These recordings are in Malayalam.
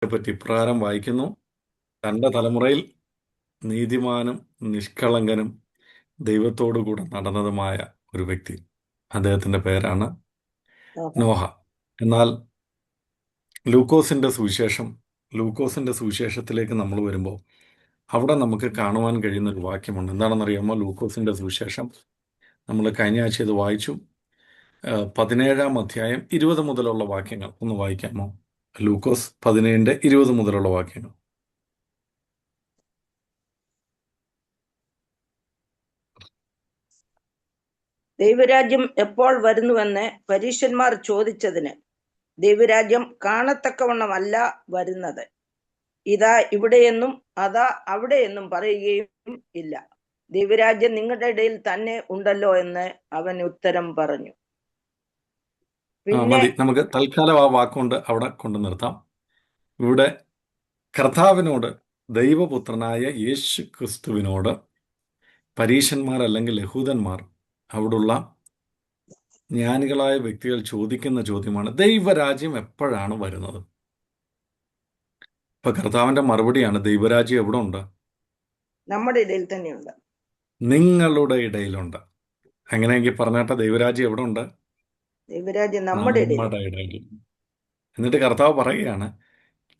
പറ്റി ഇപ്രകാരം വായിക്കുന്നു. തൻ്റെ തലമുറയിൽ നീതിമാനും നിഷ്കളങ്കനും ദൈവത്തോടു കൂടെ നടന്നതുമായ ഒരു വ്യക്തി. അദ്ദേഹത്തിൻ്റെ പേരാണ് നോഹ. നോഹ. എന്നാൽ ലൂക്കോസിൻ്റെ സുവിശേഷത്തിലേക്ക് നമ്മൾ വരുമ്പോൾ അവിടെ നമുക്ക് കാണുവാൻ കഴിയുന്ന ഒരു വാക്യമുണ്ട്. എന്താണെന്നറിയാമോ? ലൂക്കോസിൻ്റെ സുവിശേഷം നമ്മൾ കഴിഞ്ഞ ആഴ്ച ഇത് വായിച്ചു. 17-ാം അധ്യായം 20 മുതലുള്ള വാക്യങ്ങൾ ഒന്ന് വായിക്കാമോ? ലൂക്കോസ് 17-20 മുതലുള്ള വാക്യങ്ങൾ. ദൈവരാജ്യം എപ്പോൾ വരുന്നുവെന്ന് പരീശന്മാർ ചോദിച്ചതിന്, ദൈവരാജ്യം കാണത്തക്കവണ്ണമല്ല വരുന്നത്, ഇതാ ഇവിടെയെന്നും അതാ അവിടെയെന്നും പറയുകയും ഇല്ല. ദൈവരാജ്യം നിങ്ങളുടെ ഇടയിൽ തന്നെ ഉണ്ടല്ലോ എന്ന് അവൻ ഉത്തരം പറഞ്ഞു. പിന്നെ മതി, നമുക്ക് തൽക്കാലം ആ വാക്കുകൊണ്ട് അവിടെ കൊണ്ടു നിർത്താം. ഇവിടെ കർത്താവിനോട്, ദൈവപുത്രനായ യേശു ക്രിസ്തുവിനോട് പരീശന്മാർ അല്ലെങ്കിൽ യഹൂദന്മാർ, അവിടുള്ള ജ്ഞാനികളായ വ്യക്തികൾ ചോദിക്കുന്ന ചോദ്യമാണ്, ദൈവരാജ്യം എപ്പോഴാണ് വരുന്നത്? ഇപ്പൊ കർത്താവിന്റെ മറുപടിയാണ്, ദൈവരാജ്യം എവിടെ ഉണ്ട്? നമ്മുടെ ഇടയിൽ തന്നെയുണ്ട്. നിങ്ങളുടെ ഇടയിലുണ്ട്. അങ്ങനെയെങ്കിൽ പറഞ്ഞാട്ടെ, ദൈവരാജ്യം എവിടെ ഉണ്ട്? ദൈവരാജ്യം നമ്മുടെ ഇടയിൽ. നമ്മുടെ ഇടയിൽ. എന്നിട്ട് കർത്താവ് പറയുകയാണ്,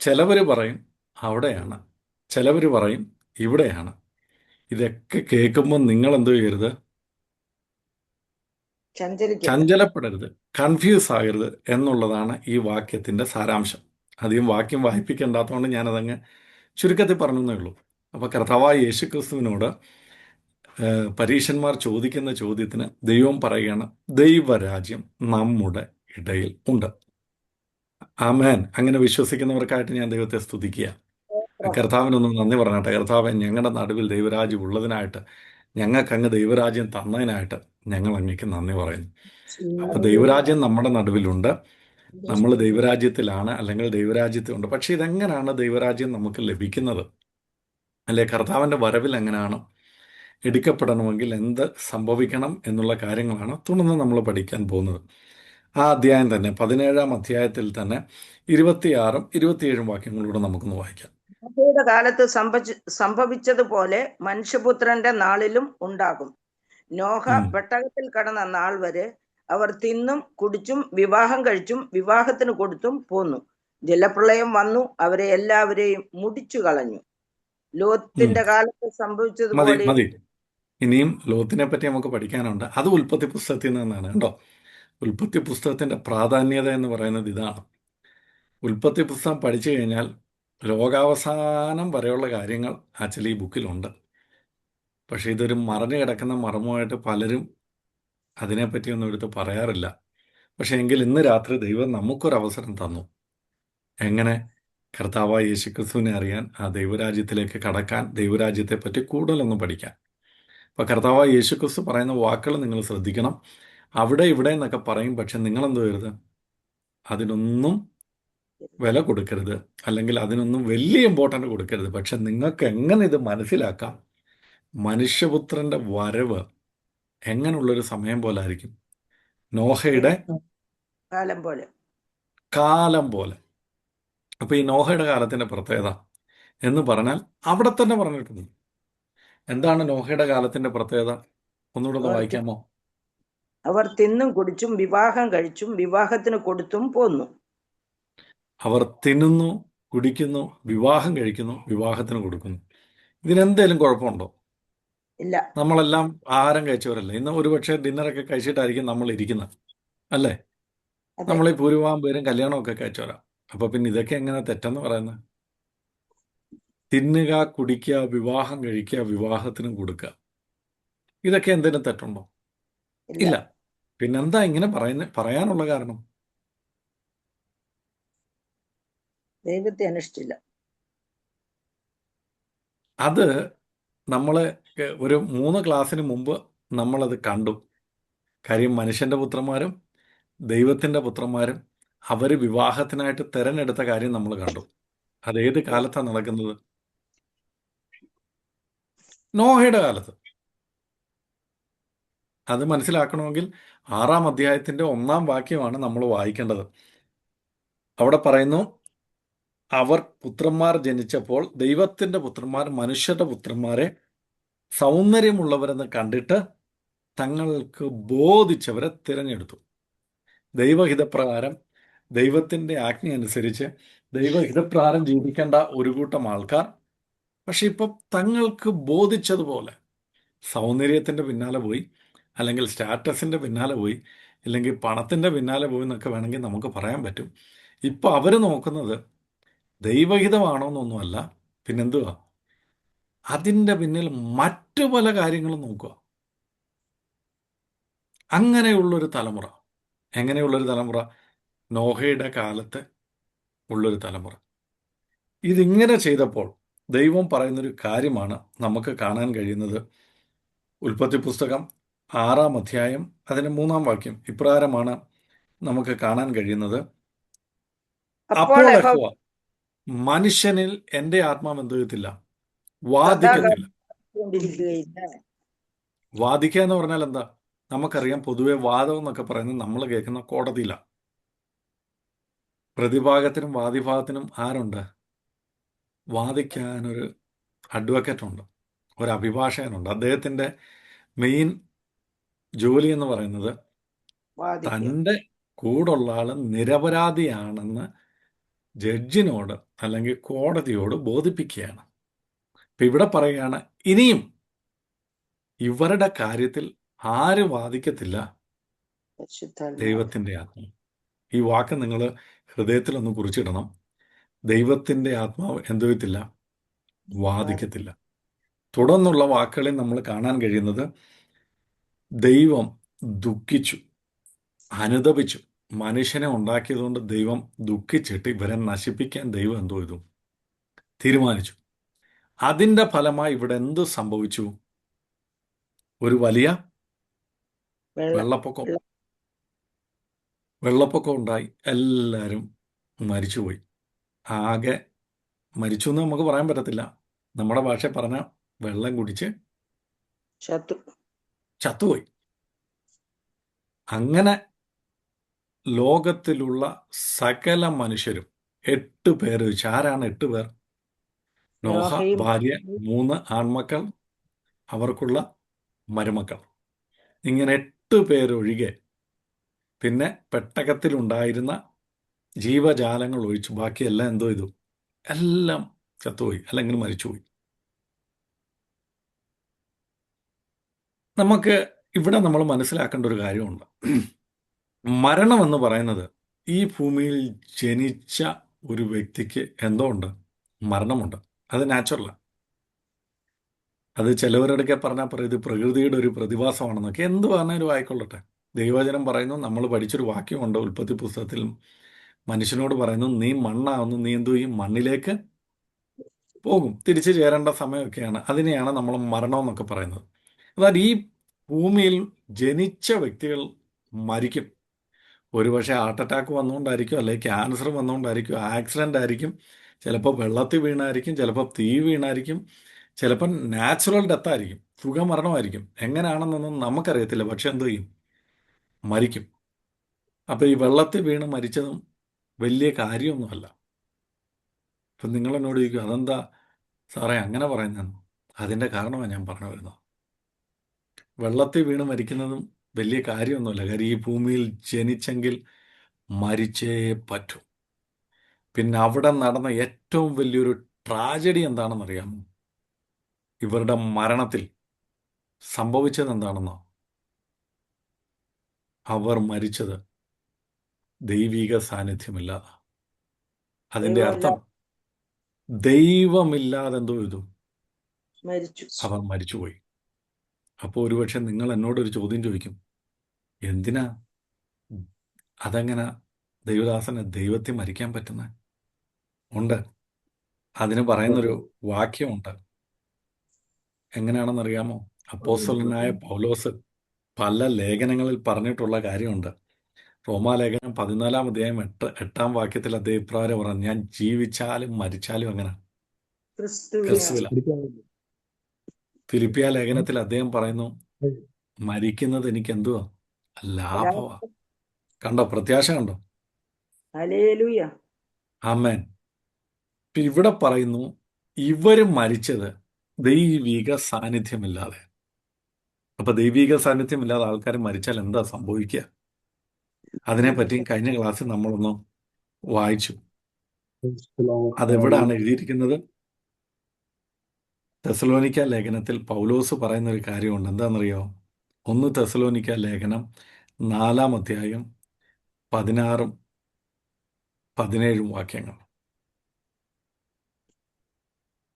ചിലവർ പറയും അവിടെയാണ്, ചിലവർ പറയും ഇവിടെയാണ്. ഇതൊക്കെ കേൾക്കുമ്പോൾ നിങ്ങൾ എന്ത് ചെയ്യരുത്? ചഞ്ചലപ്പെടരുത്, കൺഫ്യൂസ് ആകരുത് എന്നുള്ളതാണ് ഈ വാക്യത്തിന്റെ സാരാംശം. അധികം വാക്യം വായിപ്പിക്കേണ്ടാത്തതുകൊണ്ട് ഞാനതങ്ങ് ചുരുക്കത്തിൽ പറഞ്ഞേ ഉള്ളൂ. അപ്പൊ കർത്താവായ യേശുക്രിസ്തുവിനോട് പരീശന്മാർ ചോദിക്കുന്ന ചോദ്യത്തിന് ദൈവം പറയുകയാണ്, ദൈവരാജ്യം നമ്മുടെ ഇടയിൽ ഉണ്ട്. ആമേൻ. അങ്ങനെ വിശ്വസിക്കുന്നവർക്കായിട്ട് ഞാൻ ദൈവത്തെ സ്തുതിക്കുക. കർത്താവിനൊന്നും നന്ദി പറഞ്ഞാട്ടെ. കർത്താവ്, ഞങ്ങളുടെ നടുവിൽ ദൈവരാജ്യം ഉള്ളതിനായിട്ട്, ഞങ്ങൾക്ക് അങ്ങ് ദൈവരാജ്യം തന്നതിനായിട്ട് ഞങ്ങൾ അങ്ങേക്ക് നന്ദി പറയുന്നു. അപ്പൊ ദൈവരാജ്യം നമ്മുടെ നടുവിലുണ്ട്, നമ്മൾ ദൈവരാജ്യത്തിലാണ്, അല്ലെങ്കിൽ ദൈവരാജ്യത്തിലുണ്ട്. പക്ഷെ ഇതെങ്ങനെയാണ് ദൈവരാജ്യം നമുക്ക് ലഭിക്കുന്നത്? അല്ലെ, കർത്താവിൻ്റെ വരവിൽ എങ്ങനെയാണ് എടുക്കപ്പെടണമെങ്കിൽ എന്ത് സംഭവിക്കണം എന്നുള്ള കാര്യങ്ങളാണ് തുടർന്ന് നമ്മൾ പഠിക്കാൻ പോകുന്നത്. ആ അധ്യായം തന്നെ, 17-ാം അധ്യായത്തിൽ തന്നെ 26-ഉം 27-ഉം വാക്യങ്ങളിലൂടെ നമുക്കൊന്ന് വായിക്കാം. നോഹയുടെ കാലത്ത് സംഭവിച്ചതുപോലെ മനുഷ്യപുത്രന്റെ നാളിലും ഉണ്ടാകും. നോഹ പെട്ടകത്തിൽ കടന്ന നാൾ വരെ അവർ തിന്നും കുടിച്ചും വിവാഹം കഴിച്ചും വിവാഹത്തിന് കൊടുത്തും പോന്നു. ജലപ്രളയം വന്നു, അവരെ എല്ലാവരെയും മുടിച്ചു കളഞ്ഞു. ലോത്തിന്റെ കാലത്ത് സംഭവിച്ചതുപോലെ. മതി. ഇനിയും ലോത്തിനെ പറ്റി നമുക്ക് പഠിക്കാനുണ്ട്. അത് ഉൽപ്പത്തി പുസ്തകത്തിൽ നിന്നാണ് കേട്ടോ. ഉൽപ്പത്തി പുസ്തകത്തിന്റെ പ്രാധാന്യത എന്ന് പറയുന്നത് ഇതാണ്. ഉൽപ്പത്തി പുസ്തകം പഠിച്ചു കഴിഞ്ഞാൽ ലോകാവസാനം വരെയുള്ള കാര്യങ്ങൾ ആക്ച്വലി ഈ ബുക്കിലുണ്ട്. പക്ഷെ ഇതൊരു മറഞ്ഞു കിടക്കുന്ന മർമ്മമായിട്ട് പലരും അതിനെപ്പറ്റിയൊന്നും എടുത്ത് പറയാറില്ല. പക്ഷെ എങ്കിൽ ഇന്ന് രാത്രി ദൈവം നമുക്കൊരവസരം തന്നു. എങ്ങനെ കർത്താവായ യേശുക്രിസ്തുവിനെ അറിയാൻ, ആ ദൈവരാജ്യത്തിലേക്ക് കടക്കാൻ, ദൈവരാജ്യത്തെപ്പറ്റി കൂടുതലൊന്നും പഠിക്കാൻ. അപ്പോൾ കർത്താവായ യേശുക്രിസ്തു പറയുന്ന വാക്കുകൾ നിങ്ങൾ ശ്രദ്ധിക്കണം. അവിടെ ഇവിടെ എന്നൊക്കെ പറയും, പക്ഷെ നിങ്ങളെന്തോ ചെയ്യരുത്, അതിനൊന്നും വില കൊടുക്കരുത്, അല്ലെങ്കിൽ അതിനൊന്നും വലിയ ഇമ്പോർട്ടൻ്റ് കൊടുക്കരുത്. പക്ഷെ നിങ്ങൾക്ക് എങ്ങനെ ഇത് മനസ്സിലാക്കാം? മനുഷ്യപുത്രന്റെ വരവ് എങ്ങനെയുള്ളൊരു സമയം പോലെ ആയിരിക്കും? നോഹയുടെ കാലം പോലെ. അപ്പൊ ഈ നോഹയുടെ കാലത്തിന്റെ പ്രത്യേകത എന്ന് പറഞ്ഞാൽ അവിടെ തന്നെ പറഞ്ഞിട്ടുണ്ട്. എന്താണ് നോഹയുടെ കാലത്തിന്റെ പ്രത്യേകത? ഒന്നുകൂടെ ഒന്ന് വായിക്കാമോ? അവർ തിന്നും കുടിച്ചും വിവാഹം കഴിച്ചും വിവാഹത്തിന് കൊടുത്തും പോന്നു. അവർ തിന്നുന്നു, കുടിക്കുന്നു, വിവാഹം കഴിക്കുന്നു, വിവാഹത്തിന് കൊടുക്കുന്നു. ഇതിനെന്തേലും കുഴപ്പമുണ്ടോ? ഇല്ല. നമ്മളെല്ലാം ആഹാരം കഴിച്ചവരല്ലേ. ഇന്ന് ഒരുപക്ഷെ ഡിന്നറൊക്കെ കഴിച്ചിട്ടായിരിക്കും നമ്മൾ ഇരിക്കുന്നത്, അല്ലേ? നമ്മളീ ഭൂരിഭാഗം പേരും കല്യാണമൊക്കെ കഴിച്ചവരാ. അപ്പൊ പിന്നെ ഇതൊക്കെ എങ്ങനെ തെറ്റെന്ന് പറയുന്നത്? തിന്നുക, കുടിക്കുക, വിവാഹം കഴിക്കുക, വിവാഹത്തിനും കൊടുക്കുക, ഇതൊക്കെ എന്തിനും തെറ്റുണ്ടോ? ഇല്ല. പിന്നെന്താ ഇങ്ങനെ പറയാനുള്ള കാരണം? ദൈവത്തെ അനുഷ്ഠിച്ചില്ല. അത് നമ്മൾ ഒരു 3 ക്ലാസ്സിന് മുമ്പ് നമ്മളത് കണ്ടു. കാര്യം മനുഷ്യന്റെ പുത്രന്മാരും ദൈവത്തിന്റെ പുത്രന്മാരും അവർ വിവാഹത്തിനായിട്ട് തിരഞ്ഞെടുത്ത കാര്യം നമ്മൾ കണ്ടു. അതേത് കാലത്താണ് നടക്കുന്നത്? നോഹയുടെ കാലത്ത്. അത് മനസ്സിലാക്കണമെങ്കിൽ 6-ാം അധ്യായത്തിന്റെ 1-ാം വാക്യമാണ് നമ്മൾ വായിക്കേണ്ടത്. അവിടെ പറയുന്നു, അവർ പുത്രന്മാർ ജനിച്ചപ്പോൾ ദൈവത്തിൻ്റെ പുത്രന്മാർ മനുഷ്യരുടെ പുത്രന്മാരെ സൗന്ദര്യമുള്ളവരെന്ന് കണ്ടിട്ട് തങ്ങൾക്ക് ബോധിച്ചവരെ തിരഞ്ഞെടുത്തു. ദൈവഹിതപ്രകാരം, ദൈവത്തിൻ്റെ ആജ്ഞ അനുസരിച്ച് ദൈവഹിതപ്രകാരം ജീവിക്കേണ്ട ഒരു കൂട്ടം ആൾക്കാർ, പക്ഷെ ഇപ്പം തങ്ങൾക്ക് ബോധിച്ചതുപോലെ സൗന്ദര്യത്തിൻ്റെ പിന്നാലെ പോയി, അല്ലെങ്കിൽ സ്റ്റാറ്റസിൻ്റെ പിന്നാലെ പോയി, ഇല്ലെങ്കിൽ പണത്തിൻ്റെ പിന്നാലെ പോയി എന്നൊക്കെ വേണമെങ്കിൽ നമുക്ക് പറയാൻ പറ്റും. ഇപ്പം അവർ നോക്കുന്നത് ദൈവഹിതമാണോ എന്നൊന്നുമല്ല, പിന്നെന്തുവാ, അതിൻ്റെ പിന്നിൽ മറ്റു പല കാര്യങ്ങളും നോക്കുക. അങ്ങനെയുള്ളൊരു തലമുറ. എങ്ങനെയുള്ളൊരു തലമുറ? നോഹയുടെ കാലത്ത് ഉള്ളൊരു തലമുറ. ഇതിങ്ങനെ ചെയ്തപ്പോൾ ദൈവം പറയുന്നൊരു കാര്യമാണ് നമുക്ക് കാണാൻ കഴിയുന്നത്. ഉൽപ്പത്തി പുസ്തകം 6-ാം അധ്യായം അതിൻ്റെ 3-ാം വാക്യം ഇപ്രകാരമാണ് നമുക്ക് കാണാൻ കഴിയുന്നത്. അപ്പോൾ അപ്പോൾ യഹോവ യഹോവ മനുഷ്യനിൽ എൻ്റെ ആത്മാവ് എന്ത് ചെയ്യത്തില്ല, സദാകാലം വാദിക്കത്തില്ല. കൊണ്ടിരിക്കുകയില്ല. വാദിക്കുക എന്ന് പറഞ്ഞാൽ എന്താ? നമുക്കറിയാം, പൊതുവെ വാദം എന്നൊക്കെ പറയുന്നത് നമ്മൾ കേൾക്കുന്ന കോടതിയിലാണ്. പ്രതിഭാഗത്തിനും വാദിഭാഗത്തിനും ആരുണ്ട്? വാദിക്കാനൊരു അഡ്വക്കേറ്റ് ഉണ്ട്, ഒരു അഭിഭാഷകനുണ്ട്. അദ്ദേഹത്തിൻ്റെ മെയിൻ ജോലി എന്ന് പറയുന്നത് വാദിക്കുക. തൻ്റെ കൂടുള്ള ആൾ നിരപരാധിയാണെന്ന് ജഡ്ജിനോട് അല്ലെങ്കിൽ കോടതിയോട് ബോധിപ്പിക്കുകയാണ്. ഇപ്പം ഇവിടെ പറയുകയാണ്, ഇനിയും ഇവരുടെ കാര്യത്തിൽ ആര് വാദിക്കത്തില്ല? പരിശുദ്ധാത്മാവ്. ദൈവത്തിൻ്റെ ആത്മാവ്. ഈ വാക്ക് നിങ്ങൾ ഹൃദയത്തിലൊന്ന് കുറിച്ചിടണം. ദൈവത്തിൻ്റെ ആത്മാവ് എന്ത് ചെയ്യത്തില്ല? വാദിക്കത്തില്ല. തുടർന്നുള്ള വാക്കുകളിൽ നമ്മൾ കാണാൻ കഴിയുന്നത്, ദൈവം ദുഃഖിച്ചു, അനുതപിച്ചു. മനുഷ്യനെ ഉണ്ടാക്കിയതുകൊണ്ട് ദൈവം ദുഃഖിച്ചിട്ട് ഇവരെ നശിപ്പിക്കാൻ ദൈവം എന്തോ ചെയ്തു? തീരുമാനിച്ചു. അതിൻ്റെ ഫലമായി ഇവിടെ എന്ത് സംഭവിച്ചു? ഒരു വലിയ വെള്ളം വെള്ളപ്പൊക്കം വെള്ളപ്പൊക്കം ഉണ്ടായി. എല്ലാവരും മരിച്ചുപോയി. ആകെ മരിച്ചു എന്ന് നമുക്ക് പറയാൻ പറ്റത്തില്ല. നമ്മുടെ ഭാഷ പറഞ്ഞ വെള്ളം കുടിച്ച് ശത്രു ചത്തുപോയി. അങ്ങനെ ലോകത്തിലുള്ള സകല മനുഷ്യരും 8 പേര് വെച്ച്. ആരാണ് 8 പേർ? നോഹ, നോഹയും ഭാര്യ, 3 ആൺമക്കൾ, അവർക്കുള്ള മരുമക്കൾ. ഇങ്ങനെ 8 പേരൊഴികെ പിന്നെ പെട്ടകത്തിലുണ്ടായിരുന്ന ജീവജാലങ്ങൾ ഒഴിച്ചു ബാക്കിയെല്ലാം എന്തോ ചെയ്തു? എല്ലാം ചത്തുപോയി, അല്ലെങ്കിൽ മരിച്ചുപോയി. നമുക്ക് ഇവിടെ നമ്മൾ മനസ്സിലാക്കേണ്ട ഒരു കാര്യമുണ്ട്. മരണം എന്ന് പറയുന്നത് ഈ ഭൂമിയിൽ ജനിച്ച ഒരു വ്യക്തിക്ക് എന്തോ ഉണ്ട്? മരണമുണ്ട്. അത് നാച്ചുറലാണ്. അത് ചിലവരുടെയൊക്കെ പറഞ്ഞാൽ പറയും ഇത് പ്രകൃതിയുടെ ഒരു പ്രതിഭാസമാണെന്നൊക്കെ. എന്ത് പറഞ്ഞാലും ആയിക്കൊള്ളട്ടെ. ദൈവവചനം പറയുന്നു, നമ്മൾ പഠിച്ചൊരു വാക്യമുണ്ട് ഉൽപ്പത്തി പുസ്തകത്തിൽ. മനുഷ്യനോട് പറയുന്നു, നീ മണ്ണാവുന്നു, നീ എന്തോ ഈ മണ്ണിലേക്ക് പോകും, തിരിച്ചു ചേരേണ്ട സമയമൊക്കെയാണ്. അതിനെയാണ് നമ്മൾ മരണം എന്നൊക്കെ പറയുന്നത്. അതായത് ഈ ഭൂമിയിൽ ജനിച്ച വ്യക്തികൾ മരിക്കും. ഒരുപക്ഷെ ഹാർട്ട് അറ്റാക്ക് വന്നുകൊണ്ടായിരിക്കും, അല്ലെങ്കിൽ ക്യാൻസർ വന്നുകൊണ്ടായിരിക്കും, ആക്സിഡൻ്റ് ആയിരിക്കും, ചിലപ്പോൾ വെള്ളത്തിൽ വീണായിരിക്കും, ചിലപ്പോൾ തീ വീണായിരിക്കും, ചിലപ്പം നാച്ചുറൽ ഡെത്തായിരിക്കും, സുഖമരണമായിരിക്കും. എങ്ങനെയാണെന്നൊന്നും നമുക്കറിയത്തില്ല. പക്ഷെ എന്ത് ചെയ്യും? മരിക്കും. അപ്പോൾ ഈ വെള്ളത്തിൽ വീണ് മരിച്ചതും വലിയ കാര്യമൊന്നുമല്ല. ഇപ്പം നിങ്ങളെന്നോട് ചോദിക്കും, അതെന്താ സാറേ അങ്ങനെ പറയുന്നതെന്ന്? അതിൻ്റെ കാരണമാണ് ഞാൻ പറഞ്ഞു വരുന്നത്. വെള്ളത്തിൽ വീണ് മരിക്കുന്നതും വലിയ കാര്യമൊന്നുമല്ല. കാര്യം ഈ ഭൂമിയിൽ ജനിച്ചെങ്കിൽ മരിച്ചേ പറ്റൂ. പിന്നെ അവിടെ നടന്ന ഏറ്റവും വലിയൊരു ട്രാജഡി എന്താണെന്നറിയാമോ? ഇവരുടെ മരണത്തിൽ സംഭവിച്ചത് എന്താണെന്നോ? അവർ മരിച്ചത് ദൈവിക സാന്നിധ്യമില്ലാതെ. അതിൻ്റെ ദൈവമല്ല അർത്ഥം ദൈവമില്ലാതെ എന്തോ ചെയ്തു? മരിച്ചു. അവർ മരിച്ചുപോയി. അപ്പോൾ ഒരുപക്ഷെ നിങ്ങൾ എന്നോടൊരു ചോദ്യം ചോദിക്കും, എന്തിനാ അതെങ്ങനെ ദൈവദാസന് ദൈവത്തിൽ മരിക്കാൻ പറ്റുന്നത്? ഉണ്ട്. അതിന് പറയുന്നൊരു വാക്യമുണ്ട്. എങ്ങനെയാണെന്നറിയാമോ? അപ്പോസ്തലനായ പൗലോസ് പല ലേഖനങ്ങളിൽ പറഞ്ഞിട്ടുള്ള കാര്യമുണ്ട്. റോമാലേഖനം 14-ാം അധ്യായം 8-ാം വാക്യത്തിൽ അദ്ദേഹം ഇപ്രകാരം പറഞ്ഞു, ഞാൻ ജീവിച്ചാലും മരിച്ചാലും അങ്ങനെ ക്രിസ്തുവിനാൽ ക്രിസ്തുവില. ഫിലിപ്പിയ ലേഖനത്തിൽ അദ്ദേഹം പറയുന്നു, മരിക്കുന്നത് എനിക്ക് എന്തുവാ? ലാഭമാ. കണ്ടോ? പ്രത്യാശ കണ്ടോ? ഹല്ലേലൂയ. ആമേൻ. ഇപ്പൊ ഇവിടെ പറയുന്നു ഇവര് മരിച്ചത് ദൈവിക സാന്നിധ്യമില്ലാതെ. അപ്പൊ ദൈവിക സാന്നിധ്യമില്ലാതെ ആൾക്കാർ മരിച്ചാൽ എന്താ സംഭവിക്കുക? അതിനെപ്പറ്റിയും കഴിഞ്ഞ ക്ലാസ്സിൽ നമ്മളൊന്ന് വായിച്ചു. അതെവിടാണ് എഴുതിയിരിക്കുന്നത്? തെസലോനിക്ക ലേഖനത്തിൽ പൗലോസ് പറയുന്ന ഒരു കാര്യമുണ്ട്. എന്താണെന്നറിയോ? 1 തെസലോനിക്ക ലേഖനം 4-ാം അധ്യായം 16-ഉം 17-ഉം വാക്യങ്ങൾ.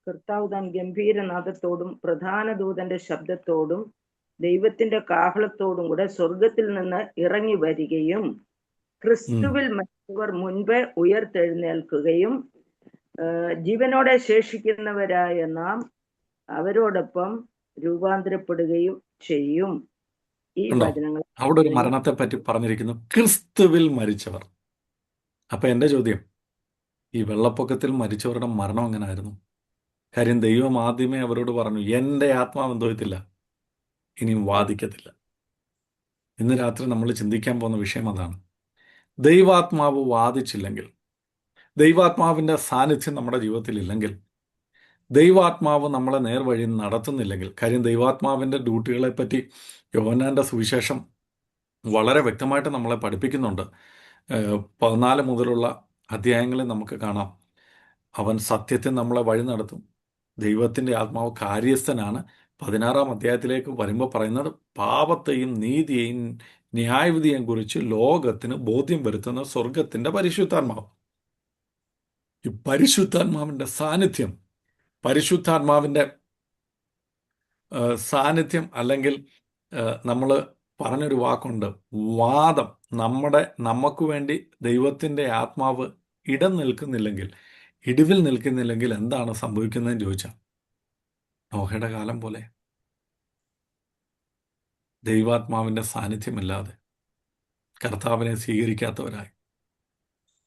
കർത്താവ് താൻ ഗംഭീരനാദത്തോടും പ്രധാന ദൂതന്റെ ശബ്ദത്തോടും ദൈവത്തിന്റെ കാഹളത്തോടും കൂടെ സ്വർഗത്തിൽ നിന്ന് ഇറങ്ങി വരികയും ക്രിസ്തുവിൽ മരിച്ചവർ മുൻപേ ഉയർത്തെഴുന്നേൽക്കുകയും ജീവനോടെ ശേഷിക്കുന്നവരായ നാം അവരോടൊപ്പം രൂപാന്തരപ്പെടുകയും ചെയ്യും. ഈ ഉണ്ടോ? വചനങ്ങൾ അവിടെ ഒരു മരണത്തെ പറ്റി പറഞ്ഞിരിക്കുന്നു, ക്രിസ്തുവിൽ മരിച്ചവർ. അപ്പൊ എന്റെ ചോദ്യം, ഈ വെള്ളപ്പൊക്കത്തിൽ മരിച്ചവരുടെ മരണം എങ്ങനായിരുന്നു? കാര്യം ദൈവം ആദ്യമേ അവരോട് പറഞ്ഞു, എൻ്റെ ആത്മാവ് എന്തോയത്തില്ല, ഇനിയും വാദിക്കത്തില്ല. ഇന്ന് രാത്രി നമ്മൾ ചിന്തിക്കാൻ പോകുന്ന വിഷയം അതാണ്. ദൈവാത്മാവ് വാദിച്ചില്ലെങ്കിൽ, ദൈവാത്മാവിൻ്റെ സാന്നിധ്യം നമ്മുടെ ജീവിതത്തിൽ ഇല്ലെങ്കിൽ, ദൈവാത്മാവ് നമ്മളെ നേർവഴി നടത്തുന്നില്ലെങ്കിൽ, കാര്യം ദൈവാത്മാവിൻ്റെ ഡ്യൂട്ടികളെ പറ്റി യോഹന്നാൻ്റെ സുവിശേഷം വളരെ വ്യക്തമായിട്ട് നമ്മളെ പഠിപ്പിക്കുന്നുണ്ട്. 14 മുതലുള്ള അധ്യായങ്ങളിൽ നമുക്ക് കാണാം, അവൻ സത്യത്തിൽ നമ്മളെ വഴി നടത്തും. ദൈവത്തിൻ്റെ ആത്മാവ് കാര്യസ്ഥനാണ്. 16-ാം അധ്യായത്തിലേക്ക് വരുമ്പോൾ പറയുന്നത്, പാപത്തെയും നീതിയെയും ന്യായവിധിയെയും കുറിച്ച് ലോകത്തിന് ബോധ്യം വരുത്തുന്ന സ്വർഗത്തിൻ്റെ പരിശുദ്ധാത്മാവ്. ഈ പരിശുദ്ധാത്മാവിൻ്റെ സാന്നിധ്യം, പരിശുദ്ധാത്മാവിൻ്റെ സാന്നിധ്യം, അല്ലെങ്കിൽ നമ്മൾ പറഞ്ഞൊരു വാക്കുണ്ട്, വാദം. നമുക്ക് വേണ്ടി ദൈവത്തിൻ്റെ ആത്മാവ് ഇടിവിൽ നിൽക്കുന്നില്ലെങ്കിൽ എന്താണ് സംഭവിക്കുന്നതെന്ന് ചോദിച്ചാൽ, നോഹയുടെ കാലം പോലെ ദൈവാത്മാവിൻ്റെ സാന്നിധ്യമില്ലാതെ കർത്താവിനെ സ്വീകരിക്കാത്തവരായി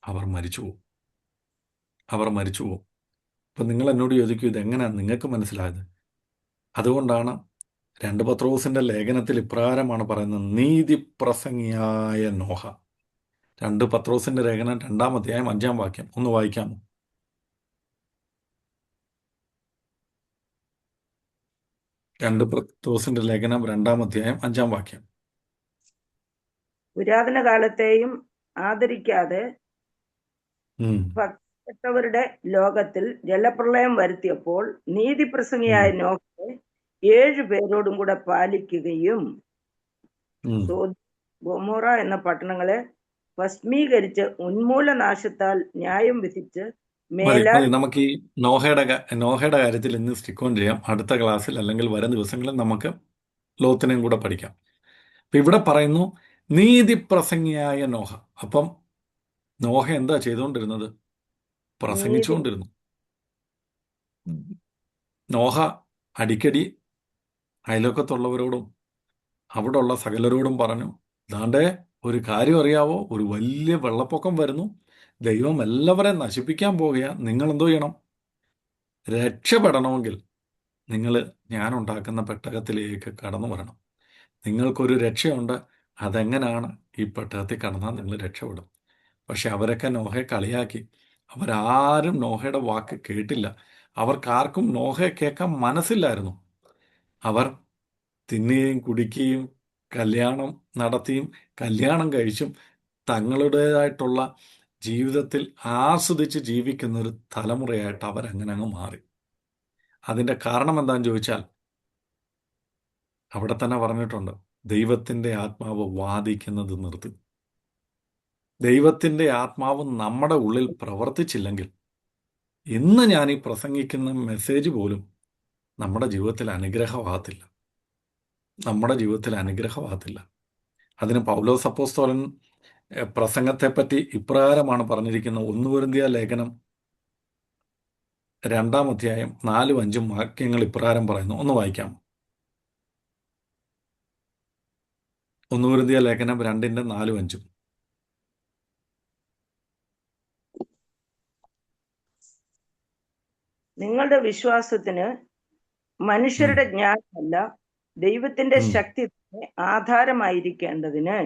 അവർ മരിച്ചുപോകും. അപ്പം നിങ്ങൾ എന്നോട് ചോദിക്കൂ, ഇതെങ്ങനെയാണ് നിങ്ങൾക്ക് മനസ്സിലായത്? അതുകൊണ്ടാണ് 2 പത്രോസിൻ്റെ ലേഖനത്തിൽ ഇപ്രകാരമാണ് പറയുന്നത്, നീതിപ്രസംഗിയായ നോഹ. 2 പത്രോസിൻ്റെ ലേഖനം 2-ാം അധ്യായം 5-ാം വാക്യം ഒന്ന് വായിക്കാമോ? 2 പത്രോസിൻ്റെ ലേഖനം 2-ാം അധ്യായം 5-ാം വാക്യം. പുരാതന കാലത്തെയും ആദരിക്കാതെ ഭക്തപ്പെട്ടവരുടെ ലോകത്തിൽ ജലപ്രളയം വരുത്തിയപ്പോൾ നീതിപ്രസംഗിയായ നോഹയെ 7 പേരോടും കൂടെ പാലിക്കുകയും ഗൊമോറ എന്ന പട്ടണങ്ങളെ ഭസ്മീകരിച്ച് ഉന്മൂലനാശത്താൽ ന്യായം വിധിച്ച് മതി. നമുക്ക് ഈ നോഹയുടെ കാര്യത്തിൽ ഇന്ന് സ്റ്റിക്ക് ഓൺ ചെയ്യാം. അടുത്ത ക്ലാസ്സിൽ അല്ലെങ്കിൽ വരും ദിവസങ്ങളിൽ നമുക്ക് ലോത്തിനെയും കൂടെ പഠിക്കാം. അപ്പൊ ഇവിടെ പറയുന്നു നീതിപ്രസംഗിയായ നോഹ. അപ്പം നോഹ എന്താ ചെയ്തുകൊണ്ടിരുന്നത്? പ്രസംഗിച്ചുകൊണ്ടിരുന്നു. നോഹ അടിക്കടി അയലോക്കത്തുള്ളവരോടും അവിടെ ഉള്ള സകലരോടും പറഞ്ഞു, ദാണ്ടേ ഒരു കാര്യം അറിയാവോ, ഒരു വലിയ വെള്ളപ്പൊക്കം വരുന്നു, ദൈവം എല്ലാവരെയും നശിപ്പിക്കാൻ പോകുക, നിങ്ങൾ എന്തോ ചെയ്യണം? രക്ഷപ്പെടണമെങ്കിൽ നിങ്ങൾ ഞാനുണ്ടാക്കുന്ന പെട്ടകത്തിലേക്ക് കടന്നു വരണം. നിങ്ങൾക്കൊരു രക്ഷയുണ്ട്. അതെങ്ങനെയാണ്? ഈ പെട്ടകത്തിൽ കടന്നാൽ നിങ്ങൾ രക്ഷപ്പെടും. പക്ഷെ അവരൊക്കെ നോഹയെ കളിയാക്കി. അവരാരും നോഹയുടെ വാക്ക് കേട്ടില്ല. അവർക്കാർക്കും നോഹയെ കേൾക്കാൻ മനസ്സില്ലായിരുന്നു. അവർ തിന്നുകയും കുടിക്കുകയും കല്യാണം നടത്തിയും കല്യാണം കഴിച്ചും തങ്ങളുടേതായിട്ടുള്ള ജീവിതത്തിൽ ആസ്വദിച്ച് ജീവിക്കുന്ന ഒരു തലമുറയായിട്ട് അവരങ്ങനെ അങ്ങ് മാറി. അതിൻ്റെ കാരണം എന്താണെന്ന് ചോദിച്ചാൽ, അവിടെ തന്നെ പറഞ്ഞിട്ടുണ്ട്, ദൈവത്തിൻ്റെ ആത്മാവ് വാദിക്കുന്നത് നിർത്തി. ദൈവത്തിൻ്റെ ആത്മാവ് നമ്മുടെ ഉള്ളിൽ പ്രവർത്തിച്ചില്ലെങ്കിൽ ഇന്ന് ഞാൻ ഈ പ്രസംഗിക്കുന്ന മെസ്സേജ് പോലും നമ്മുടെ ജീവിതത്തിൽ അനുഗ്രഹമാകത്തില്ല. അതിന് പൗലോസ് അപ്പോസ്തലൻ പ്രസംഗത്തെപ്പറ്റി ഇപ്രകാരമാണ് പറഞ്ഞിരിക്കുന്നത്. 1 കൊരിന്ത്യർ ലേഖനം 2-ാം അധ്യായം 4-ഉം 5-ഉം വാക്യങ്ങൾ ഇപ്രകാരം പറയുന്നു. ഒന്ന് വായിക്കാം. 1 കൊരിന്ത്യർ ലേഖനം 2-ന്റെ 4-ഉം 5-ഉം. നിങ്ങളുടെ വിശ്വാസത്തിന് മനുഷ്യരുടെ ജ്ഞാനമല്ല, ദൈവത്തിന്റെ ശക്തി തന്നെ ആധാരമായിരിക്കേണ്ടതിന്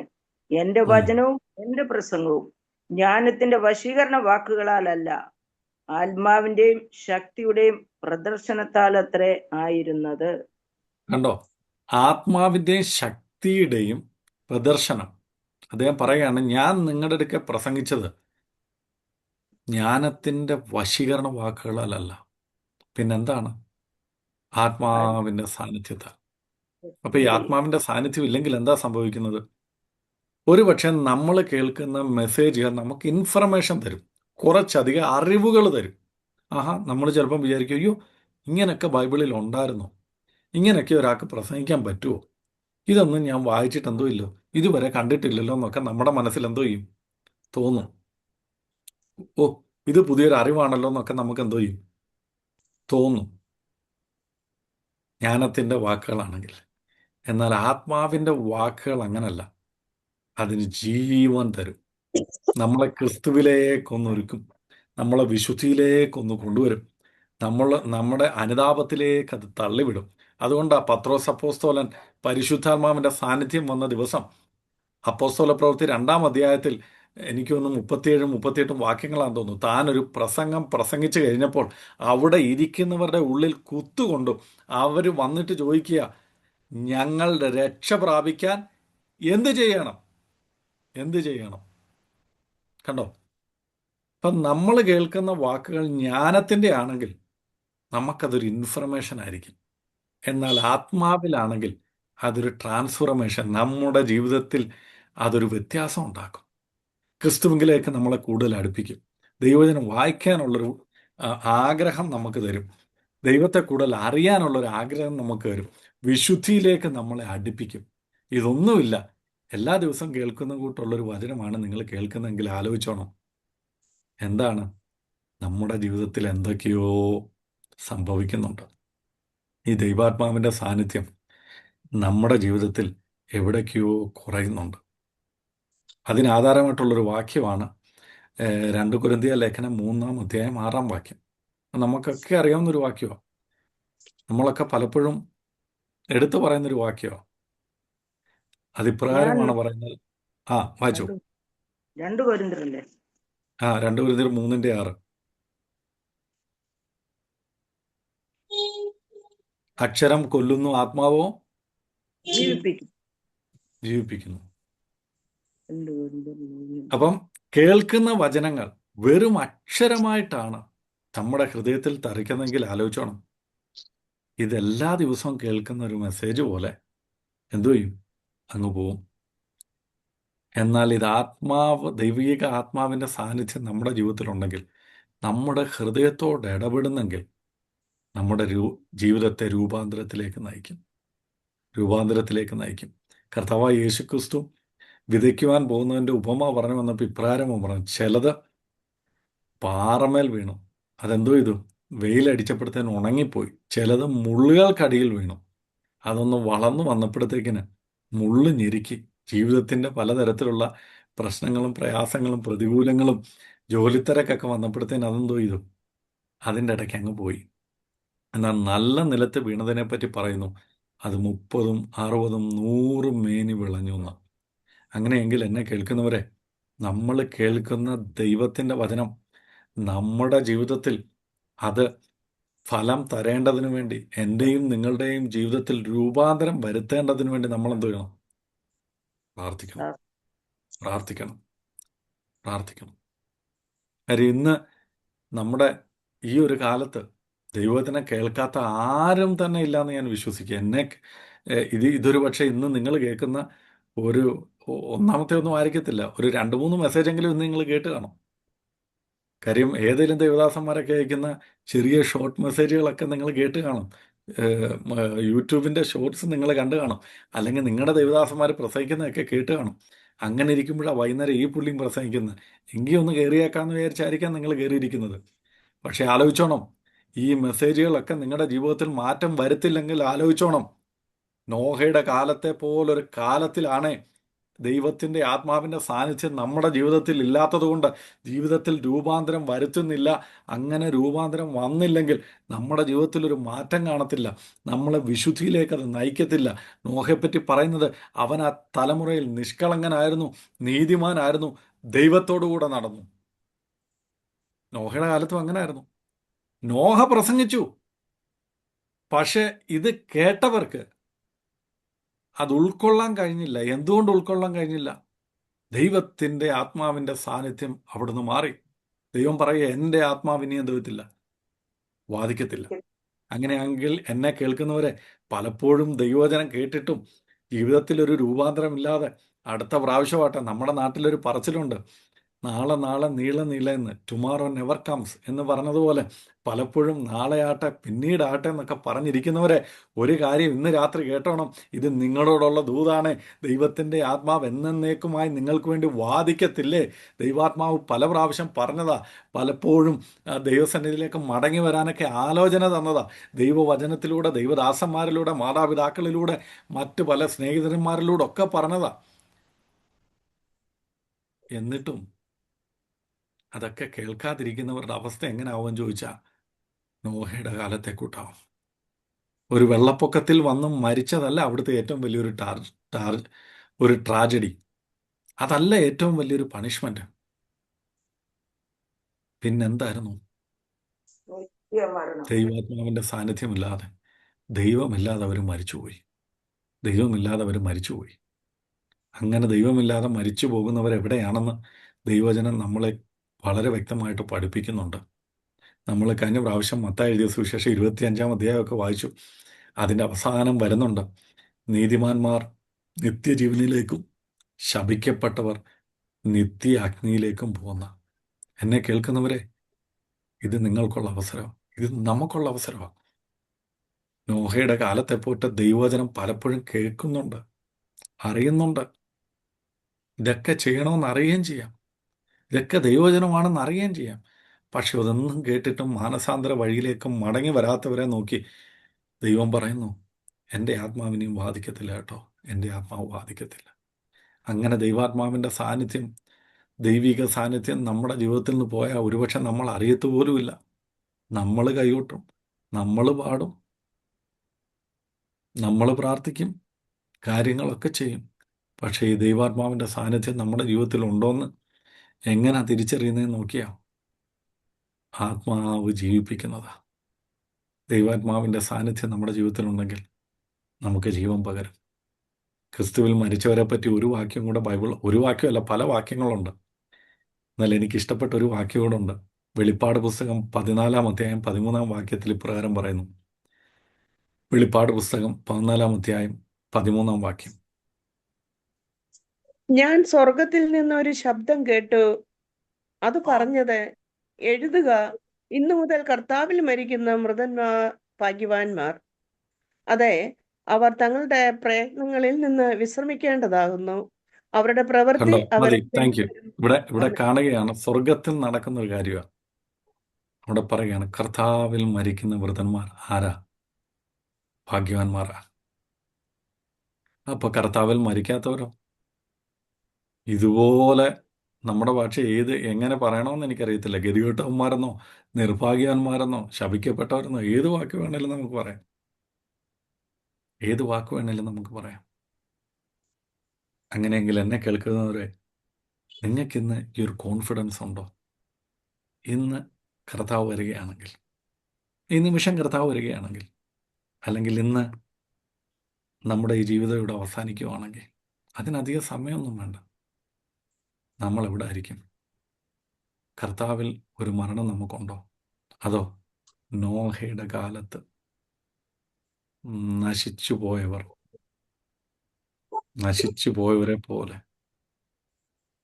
എന്റെ വചനവും എന്റെ പ്രസംഗവും ജ്ഞാനത്തിന്റെ വശീകരണ വാക്കുകളാലല്ല, ആത്മാവിന്റെയും ശക്തിയുടെയും പ്രദർശനത്താലത്രേ ആയിരുന്നത്. കണ്ടോ? ആത്മാവിൻ്റെയും ശക്തിയുടെയും പ്രദർശനം. അദ്ദേഹം പറയുകയാണ്, ഞാൻ നിങ്ങളുടെ അടുക്കെ പ്രസംഗിച്ചത് ജ്ഞാനത്തിൻ്റെ വശീകരണ വാക്കുകളല്ല, പിന്നെന്താണ്? ആത്മാവിൻ്റെ സാന്നിധ്യത്താൽ. അപ്പൊ ഈ ആത്മാവിൻ്റെ സാന്നിധ്യം ഇല്ലെങ്കിൽ എന്താ സംഭവിക്കുന്നത്? ഒരുപക്ഷെ നമ്മൾ കേൾക്കുന്ന മെസ്സേജ് നമുക്ക് ഇൻഫർമേഷൻ തരും, കുറച്ചധികം അറിവുകൾ തരും. ആഹാ, നമ്മൾ ചിലപ്പം വിചാരിക്കും, അയ്യോ ഇങ്ങനെയൊക്കെ ബൈബിളിൽ ഉണ്ടായിരുന്നോ, ഇങ്ങനെയൊക്കെ ഒരാൾക്ക് പ്രസംഗിക്കാൻ പറ്റുമോ, ഇതൊന്നും ഞാൻ വായിച്ചിട്ടെന്തോ ഇല്ലോ, ഇതുവരെ കണ്ടിട്ടില്ലല്ലോ എന്നൊക്കെ നമ്മുടെ മനസ്സിൽ എന്തോ ചെയ്യും, തോന്നും. ഓ, ഇത് പുതിയൊരു അറിവാണല്ലോ എന്നൊക്കെ നമുക്ക് എന്തോ ചെയ്യും, തോന്നും, ജ്ഞാനത്തിൻ്റെ വാക്കുകളാണെങ്കിൽ. എന്നാൽ ആത്മാവിൻ്റെ വാക്കുകൾ അങ്ങനല്ല, അതിന് ജീവൻ തരും, നമ്മളെ ക്രിസ്തുവിലേക്കൊന്നൊരുക്കും, നമ്മളെ വിശുദ്ധിയിലേക്കൊന്ന് കൊണ്ടുവരും, നമ്മുടെ അനുതാപത്തിലേക്ക് അത് തള്ളിവിടും. അതുകൊണ്ടാണ് പത്രോസ് അപ്പോസ്തലൻ പരിശുദ്ധാത്മാവിൻ്റെ സാന്നിധ്യം വന്ന ദിവസം അപ്പോസ്തല പ്രവൃത്തി 2-ാം അധ്യായത്തിൽ എനിക്ക് തോന്നുന്നു 37-38 വാക്യങ്ങളാണെന്ന് തോന്നുന്നു, താനൊരു പ്രസംഗം പ്രസംഗിച്ചു കഴിഞ്ഞപ്പോൾ അവിടെ ഇരിക്കുന്നവരുടെ ഉള്ളിൽ കുത്തുകൊണ്ടു അവർ വന്നിട്ട് ചോദിക്കുക, ഞങ്ങളുടെ രക്ഷ പ്രാപിക്കാൻ എന്ത് ചെയ്യണം, എന്ത് ചെയ്യണം? കണ്ടോ? അപ്പം നമ്മൾ കേൾക്കുന്ന വാക്കുകൾ ജ്ഞാനത്തിൻ്റെ ആണെങ്കിൽ നമുക്കതൊരു ഇൻഫർമേഷൻ ആയിരിക്കും. എന്നാൽ ആത്മാവിലാണെങ്കിൽ അതൊരു ട്രാൻസ്ഫോർമേഷൻ, നമ്മുടെ ജീവിതത്തിൽ അതൊരു വ്യത്യാസം ഉണ്ടാക്കും, ക്രിസ്തുവിലേക്ക് നമ്മളെ കൂടുതൽ അടുപ്പിക്കും, ദൈവവചനം വായിക്കാനുള്ളൊരു ആഗ്രഹം നമുക്ക് തരും, ദൈവത്തെ കൂടുതൽ അറിയാനുള്ളൊരു ആഗ്രഹം നമുക്ക് തരും, വിശുദ്ധിയിലേക്ക് നമ്മളെ അടുപ്പിക്കും. ഇതൊന്നുമില്ല, എല്ലാ ദിവസവും കേൾക്കുന്ന കൂട്ടുള്ളൊരു വചനമാണ് നിങ്ങൾ കേൾക്കുന്നതെങ്കിൽ ആലോചിച്ചോണം, എന്താണ് നമ്മുടെ ജീവിതത്തിൽ എന്തൊക്കെയോ സംഭവിക്കുന്നുണ്ട്. ഈ ദൈവാത്മാവിൻ്റെ സാന്നിധ്യം നമ്മുടെ ജീവിതത്തിൽ എവിടേക്കോ കുറയുന്നുണ്ട്. അതിനാധാരമായിട്ടുള്ളൊരു വാക്യമാണ് 2 കൊരിന്ത്യർ ലേഖനം 3-ാം അധ്യായം 6-ാം വാക്യം. നമുക്കൊക്കെ അറിയാവുന്നൊരു വാക്യമാണ്, നമ്മളൊക്കെ പലപ്പോഴും എടുത്തു പറയുന്നൊരു വാക്യമാണ്. ഞാൻ അതിപ്രകാരമാണ് പറയുന്നത്. വായിച്ചു. 2 കൊരിന്ത്യരല്ലേ? 2 കൊരിന്ത്യർ 3-ന്റെ 6. അക്ഷരം കൊല്ലുന്നു, ആത്മാവോ ജീവിപ്പിക്കും. ജീവിപ്പിക്കുന്നു. 2 കൊരിന്ത്യർ 3. അപ്പം കേൾക്കുന്ന വചനങ്ങൾ വെറും അക്ഷരമായിട്ടാണ് നമ്മുടെ ഹൃദയത്തിൽ തറിക്കുന്നെങ്കിൽ ആലോചിച്ചോണം, ഇതെല്ലാ ദിവസവും കേൾക്കുന്ന ഒരു മെസ്സേജ് പോലെ എന്തോ ചെയ്യും, അങ്ങ് പോവും. എന്നാൽ ഇത് ദൈവിക ആത്മാവിൻ്റെ സാന്നിധ്യം നമ്മുടെ ജീവിതത്തിലുണ്ടെങ്കിൽ, നമ്മുടെ ഹൃദയത്തോട് ഇടപെടുന്നെങ്കിൽ നമ്മുടെ ജീവിതത്തെ രൂപാന്തരത്തിലേക്ക് നയിക്കും, രൂപാന്തരത്തിലേക്ക് നയിക്കും. കർത്താവായ യേശുക്രിസ്തു വിതയ്ക്കുവാൻ പോകുന്നതിൻ്റെ ഉപമ പറഞ്ഞു വന്നപ്പോൾ ഇപ്രകാരം പറഞ്ഞു, ചിലത് പാറമേൽ വീണു, അതെന്തോ ചെയ്തു, വെയിലടിച്ചപ്പോഴത്തേന് ഉണങ്ങിപ്പോയി. ചിലത് മുള്ളുകൾക്കടിയിൽ വീണു, അതൊന്ന് വളർന്നു വന്നപ്പോഴത്തേക്കിന് മുള്ളു ഞെരുക്കി. ജീവിതത്തിൻ്റെ പലതരത്തിലുള്ള പ്രശ്നങ്ങളും പ്രയാസങ്ങളും പ്രതികൂലങ്ങളും ജോലിത്തിരക്കൊക്കെ വന്നപ്പോഴത്തേന് അതെന്തോ ചെയ്തു, അതിൻ്റെ ഇടയ്ക്ക് അങ്ങ് പോയി. എന്നാൽ നല്ല നിലത്ത് വീണതിനെ പറ്റി പറയുന്നു, അത് 30, 60, 100 മേനി വിളഞ്ഞു എന്ന്. അങ്ങനെയെങ്കിൽ എന്നെ കേൾക്കുന്നവരെ, നമ്മൾ കേൾക്കുന്ന ദൈവത്തിൻ്റെ വചനം നമ്മുടെ ജീവിതത്തിൽ അത് ഫലം തരേണ്ടതിനു വേണ്ടി, എൻ്റെയും നിങ്ങളുടെയും ജീവിതത്തിൽ രൂപാന്തരം വരുത്തേണ്ടതിനു വേണ്ടി നമ്മൾ എന്ത് ചെയ്യണം? പ്രാർത്ഥിക്കണം, പ്രാർത്ഥിക്കണം, പ്രാർത്ഥിക്കണം. കാര്യം ഇന്ന് നമ്മുടെ ഈ ഒരു കാലത്ത് ദൈവത്തിനെ കേൾക്കാത്ത ആരും തന്നെ ഇല്ലയെന്ന് ഞാൻ വിശ്വസിക്കുക. ഇതൊരു പക്ഷേ ഇന്ന് നിങ്ങൾ കേൾക്കുന്ന ഒരു ഒന്നാമത്തെ ഒന്നും ആയിരിക്കത്തില്ല, ഒരു 2-3 മെസ്സേജെങ്കിലും ഇന്ന് നിങ്ങൾ കേട്ട് കാണും. കാര്യം ഏതെങ്കിലും ദേവദാസന്മാരൊക്കെ അയക്കുന്ന ചെറിയ ഷോർട്ട് മെസ്സേജുകളൊക്കെ നിങ്ങൾ കേട്ട് കാണും, യൂട്യൂബിൻ്റെ ഷോർട്സ് നിങ്ങൾ കണ്ടു കാണും, അല്ലെങ്കിൽ നിങ്ങളുടെ ദേവദാസന്മാർ പ്രസംഗിക്കുന്നതൊക്കെ കേട്ട് കാണും. അങ്ങനെ ഇരിക്കുമ്പോഴാണ് വൈകുന്നേരം ഈ പുള്ളിയും പ്രസംഗിക്കുന്നത്, എങ്കിൽ ഒന്ന് കയറിയേക്കാമെന്ന് വിചാരിച്ചായിരിക്കാം നിങ്ങൾ കയറിയിരിക്കുന്നത്. പക്ഷേ ആലോചിച്ചോണം, ഈ മെസ്സേജുകളൊക്കെ നിങ്ങളുടെ ജീവിതത്തിൽ മാറ്റം വരുത്തില്ലെങ്കിൽ ആലോചിച്ചോണം, നോഹയുടെ കാലത്തെ പോലൊരു കാലത്തിലാണേ ദൈവത്തിൻ്റെ ആത്മാവിൻ്റെ സാന്നിധ്യം നമ്മുടെ ജീവിതത്തിൽ ഇല്ലാത്തതുകൊണ്ട് ജീവിതത്തിൽ രൂപാന്തരം വരുത്തുന്നില്ല. അങ്ങനെ രൂപാന്തരം വന്നില്ലെങ്കിൽ നമ്മുടെ ജീവിതത്തിൽ ഒരു മാറ്റം കാണത്തില്ല, നമ്മളെ വിശുദ്ധിയിലേക്ക് അത് നയിക്കത്തില്ല. നോഹയെപ്പറ്റി പറയുന്നത്, അവൻ ആ തലമുറയിൽ നിഷ്കളങ്കനായിരുന്നു, നീതിമാനായിരുന്നു, ദൈവത്തോടു കൂടെ നടന്നു. നോഹയുടെ കാലത്തും അങ്ങനെ ആയിരുന്നു. നോഹ പ്രസംഗിച്ചു, പക്ഷെ ഇത് കേട്ടവർക്ക് അത് ഉൾക്കൊള്ളാൻ കഴിഞ്ഞില്ല. എന്തുകൊണ്ട് ഉൾക്കൊള്ളാൻ കഴിഞ്ഞില്ല? ദൈവത്തിൻ്റെ ആത്മാവിൻ്റെ സാന്നിധ്യം അവിടുന്ന് മാറി. ദൈവം പറയുക, എൻ്റെ ആത്മാവിനെ എന്ത് ചെയ്യത്തില്ല, വാദിക്കത്തില്ല. അങ്ങനെയാണെങ്കിൽ എന്നെ കേൾക്കുന്നവരെ, പലപ്പോഴും ദൈവവചനം കേട്ടിട്ടും ജീവിതത്തിൽ ഒരു രൂപാന്തരമില്ലാതെ, അടുത്ത പ്രാവശ്യമാട്ടെ, നമ്മുടെ നാട്ടിലൊരു പറച്ചിലുണ്ട്, നാളെ നാളെ നീളെ നീളെ എന്ന്, ടുമാറോ നെവർ കംസ് എന്ന് പറഞ്ഞതുപോലെ, പലപ്പോഴും നാളെ ആട്ടെ, പിന്നീട് ആട്ടെ എന്നൊക്കെ പറഞ്ഞിരിക്കുന്നവരെ, ഒരു കാര്യം ഇന്ന് രാത്രി കേട്ടോണം, ഇത് നിങ്ങളോടുള്ള ദൂതാണ്. ദൈവത്തിൻ്റെ ആത്മാവ് എന്നേക്കുമായി നിങ്ങൾക്ക് വേണ്ടി വാദിക്കത്തില്ലേ? ദൈവാത്മാവ് പല പ്രാവശ്യം പറഞ്ഞതാ. പലപ്പോഴും ദൈവസന്നിധിയിലേക്ക് മടങ്ങി വരാനൊക്കെ ആലോചന തന്നതാ. ദൈവവചനത്തിലൂടെ, ദൈവദാസന്മാരിലൂടെ, മാതാപിതാക്കളിലൂടെ, മറ്റ് പല സ്നേഹിതന്മാരിലൂടെ ഒക്കെ പറഞ്ഞതാ. എന്നിട്ടും അതൊക്കെ കേൾക്കാതിരിക്കുന്നവരുടെ അവസ്ഥ എങ്ങനെ ആവുമെന്ന് ചോദിച്ചാൽ, നോഹയുടെ കാലത്തെ കൂട്ടാവും. ഒരു വെള്ളപ്പൊക്കത്തിൽ വന്ന് മരിച്ചതല്ല അവിടുത്തെ ഏറ്റവും വലിയൊരു ഒരു ട്രാജഡി. അതല്ല ഏറ്റവും വലിയൊരു പണിഷ്മെന്റ്. പിന്നെന്തായിരുന്നു? നിത്യമരണം. ദൈവാത്മാവിന്റെ സാന്നിധ്യമില്ലാതെ, ദൈവമില്ലാതെ അവർ മരിച്ചുപോയി. ദൈവമില്ലാതെ അവർ മരിച്ചുപോയി. അങ്ങനെ ദൈവമില്ലാതെ മരിച്ചു പോകുന്നവരെവിടെയാണെന്ന് ദൈവവചനം നമ്മളെ വളരെ വ്യക്തമായിട്ട് പഠിപ്പിക്കുന്നുണ്ട്. നമ്മൾ കഴിഞ്ഞ പ്രാവശ്യം മത്തായി എഴുതിയ സുവിശേഷം 25-ാം അധ്യായമൊക്കെ വായിച്ചു. അതിൻ്റെ അവസാനം വരുന്നുണ്ട്, നീതിമാന്മാർ നിത്യജീവനിലേക്കും ശപിക്കപ്പെട്ടവർ നിത്യ അഗ്നിയിലേക്കും പോകുന്ന. എന്നെ കേൾക്കുന്നവരെ, ഇത് നിങ്ങൾക്കുള്ള അവസരം, ഇത് നമുക്കുള്ള അവസരമാണ്. നോഹയുടെ കാലത്തെ പോയിട്ട് ദൈവവചനം പലപ്പോഴും കേൾക്കുന്നുണ്ട്, അറിയുന്നുണ്ട്. ഇതൊക്കെ ചെയ്യണമെന്ന് അറിയുകയും ചെയ്യാം, ഇതൊക്കെ ദൈവവചനമാണെന്ന് അറിയുകയും ചെയ്യാം. പക്ഷെ അതൊന്നും കേട്ടിട്ടും മാനസാന്തര വഴിയിലേക്ക് മടങ്ങി വരാത്തവരെ നോക്കി ദൈവം പറയുന്നു, എൻ്റെ ആത്മാവിനെയും ബാധിക്കത്തില്ല കേട്ടോ, എൻ്റെ ആത്മാവ് ബാധിക്കത്തില്ല. അങ്ങനെ ദൈവാത്മാവിൻ്റെ സാന്നിധ്യം, ദൈവിക സാന്നിധ്യം നമ്മുടെ ജീവിതത്തിൽ നിന്ന് പോയാൽ ഒരുപക്ഷെ നമ്മൾ അറിയത്തു പോലുമില്ല. നമ്മൾ കൈകൊട്ടും, നമ്മൾ പാടും, നമ്മൾ പ്രാർത്ഥിക്കും, കാര്യങ്ങളൊക്കെ ചെയ്യും. പക്ഷേ ഈ ദൈവാത്മാവിൻ്റെ സാന്നിധ്യം നമ്മുടെ ജീവിതത്തിൽ ഉണ്ടോയെന്ന് എങ്ങനെ തിരിച്ചറിയുന്നതെന്ന് നോക്കിയാൽ, ആത്മാവ് ജീവിപ്പിക്കുന്നതാ. ദൈവാത്മാവിൻ്റെ സാന്നിധ്യം നമ്മുടെ ജീവിതത്തിലുണ്ടെങ്കിൽ നമുക്ക് ജീവൻ പകരും. ക്രിസ്തുവിൽ മരിച്ചവരെ പറ്റി ഒരു വാക്യം കൂടെ ബൈബിൾ, ഒരു വാക്യമല്ല, പല വാക്യങ്ങളുണ്ട്. എന്നാൽ എനിക്ക് ഇഷ്ടപ്പെട്ട ഒരു വാക്യം കൂടെ ഉണ്ട്. വെളിപ്പാട് പുസ്തകം 14-ാം അധ്യായം 13-ാം വാക്യത്തിൽ ഇപ്രകാരം പറയുന്നു. വെളിപ്പാട് പുസ്തകം 14-ാം അധ്യായം 13-ാം വാക്യം. ഞാൻ സ്വർഗത്തിൽ നിന്ന് ഒരു ശബ്ദം കേട്ടു. അത് പറഞ്ഞത്, എഴുതുക, ഇന്നു മുതൽ കർത്താവിൽ മരിക്കുന്ന മൃതന്മാർ ഭാഗ്യവാന്മാർ. അതെ, അവർ തങ്ങളുടെ പ്രയത്നങ്ങളിൽ നിന്ന് വിശ്രമിക്കേണ്ടതാകുന്നു. അവരുടെ പ്രവൃത്തി കണ്ടോ? മതി, അവരെ താങ്ക് യു. ഇവിടെ ആമേൻ. കാണുകയാണ്, സ്വർഗത്തിൽ നടക്കുന്ന ഒരു കാര്യമാണ്. അവിടെ പറയുകയാണ്, കർത്താവിൽ മരിക്കുന്ന വൃതന്മാർ ആരാ? ഭാഗ്യവാന്മാരാ. അപ്പൊ കർത്താവിൽ മരിക്കാത്തവരോ? ഇതുപോലെ നമ്മുടെ ഭാഷ എങ്ങനെ പറയണമെന്ന് എനിക്കറിയത്തില്ല. ഗതികെട്ടവന്മാരെന്നോ, നിർഭാഗ്യവാന്മാരെന്നോ, ശപിക്കപ്പെട്ടവരെന്നോ, ഏത് വാക്ക് വേണേലും നമുക്ക് പറയാം. ഏത് വാക്ക് വേണേലും നമുക്ക് പറയാം. അങ്ങനെയെങ്കിൽ എന്നെ കേൾക്കുന്നവരെ, നിങ്ങൾക്കിന്ന് ഈ ഒരു കോൺഫിഡൻസ് ഉണ്ടോ? ഇന്ന് കർത്താവ് വരികയാണെങ്കിൽ, ഈ നിമിഷം കർത്താവ് വരികയാണെങ്കിൽ, അല്ലെങ്കിൽ ഇന്ന് നമ്മുടെ ഈ ജീവിതം ഇവിടെ അവസാനിക്കുവാണെങ്കിൽ, അതിനധികം സമയമൊന്നും വേണ്ട. നമ്മൾ എവിടെ ആയിരിക്കും? കർത്താവിൽ ഒരു മരണം നമുക്കുണ്ടോ? അതോ നോഹയുടെ കാലത്ത് നശിച്ചു പോയവരെ പോലെ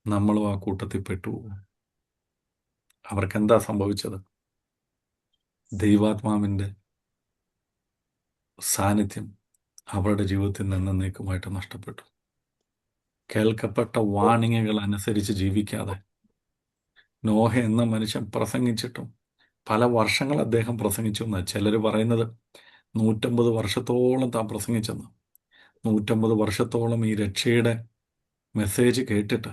നമ്മളും ആ കൂട്ടത്തിൽ പെട്ടുപോകും? അവർക്കെന്താ സംഭവിച്ചത്? ദൈവാത്മാവിൻ്റെ സാന്നിധ്യം അവരുടെ ജീവിതത്തിൽ നിന്ന് എന്നേക്കുമായിട്ട് നഷ്ടപ്പെട്ടു. കേൾക്കപ്പെട്ട വാണിങ്ങുകൾ അനുസരിച്ച് ജീവിക്കാതെ, നോഹ എന്ന മനുഷ്യൻ പ്രസംഗിച്ചിട്ടും പല വർഷങ്ങൾ അദ്ദേഹം പ്രസംഗിച്ചു എന്ന് ചിലർ പറയുന്നത്. 150 വർഷത്തോളം താൻ പ്രസംഗിച്ചെന്ന്. 150 വർഷത്തോളം ഈ രക്ഷയുടെ മെസ്സേജ് കേട്ടിട്ട്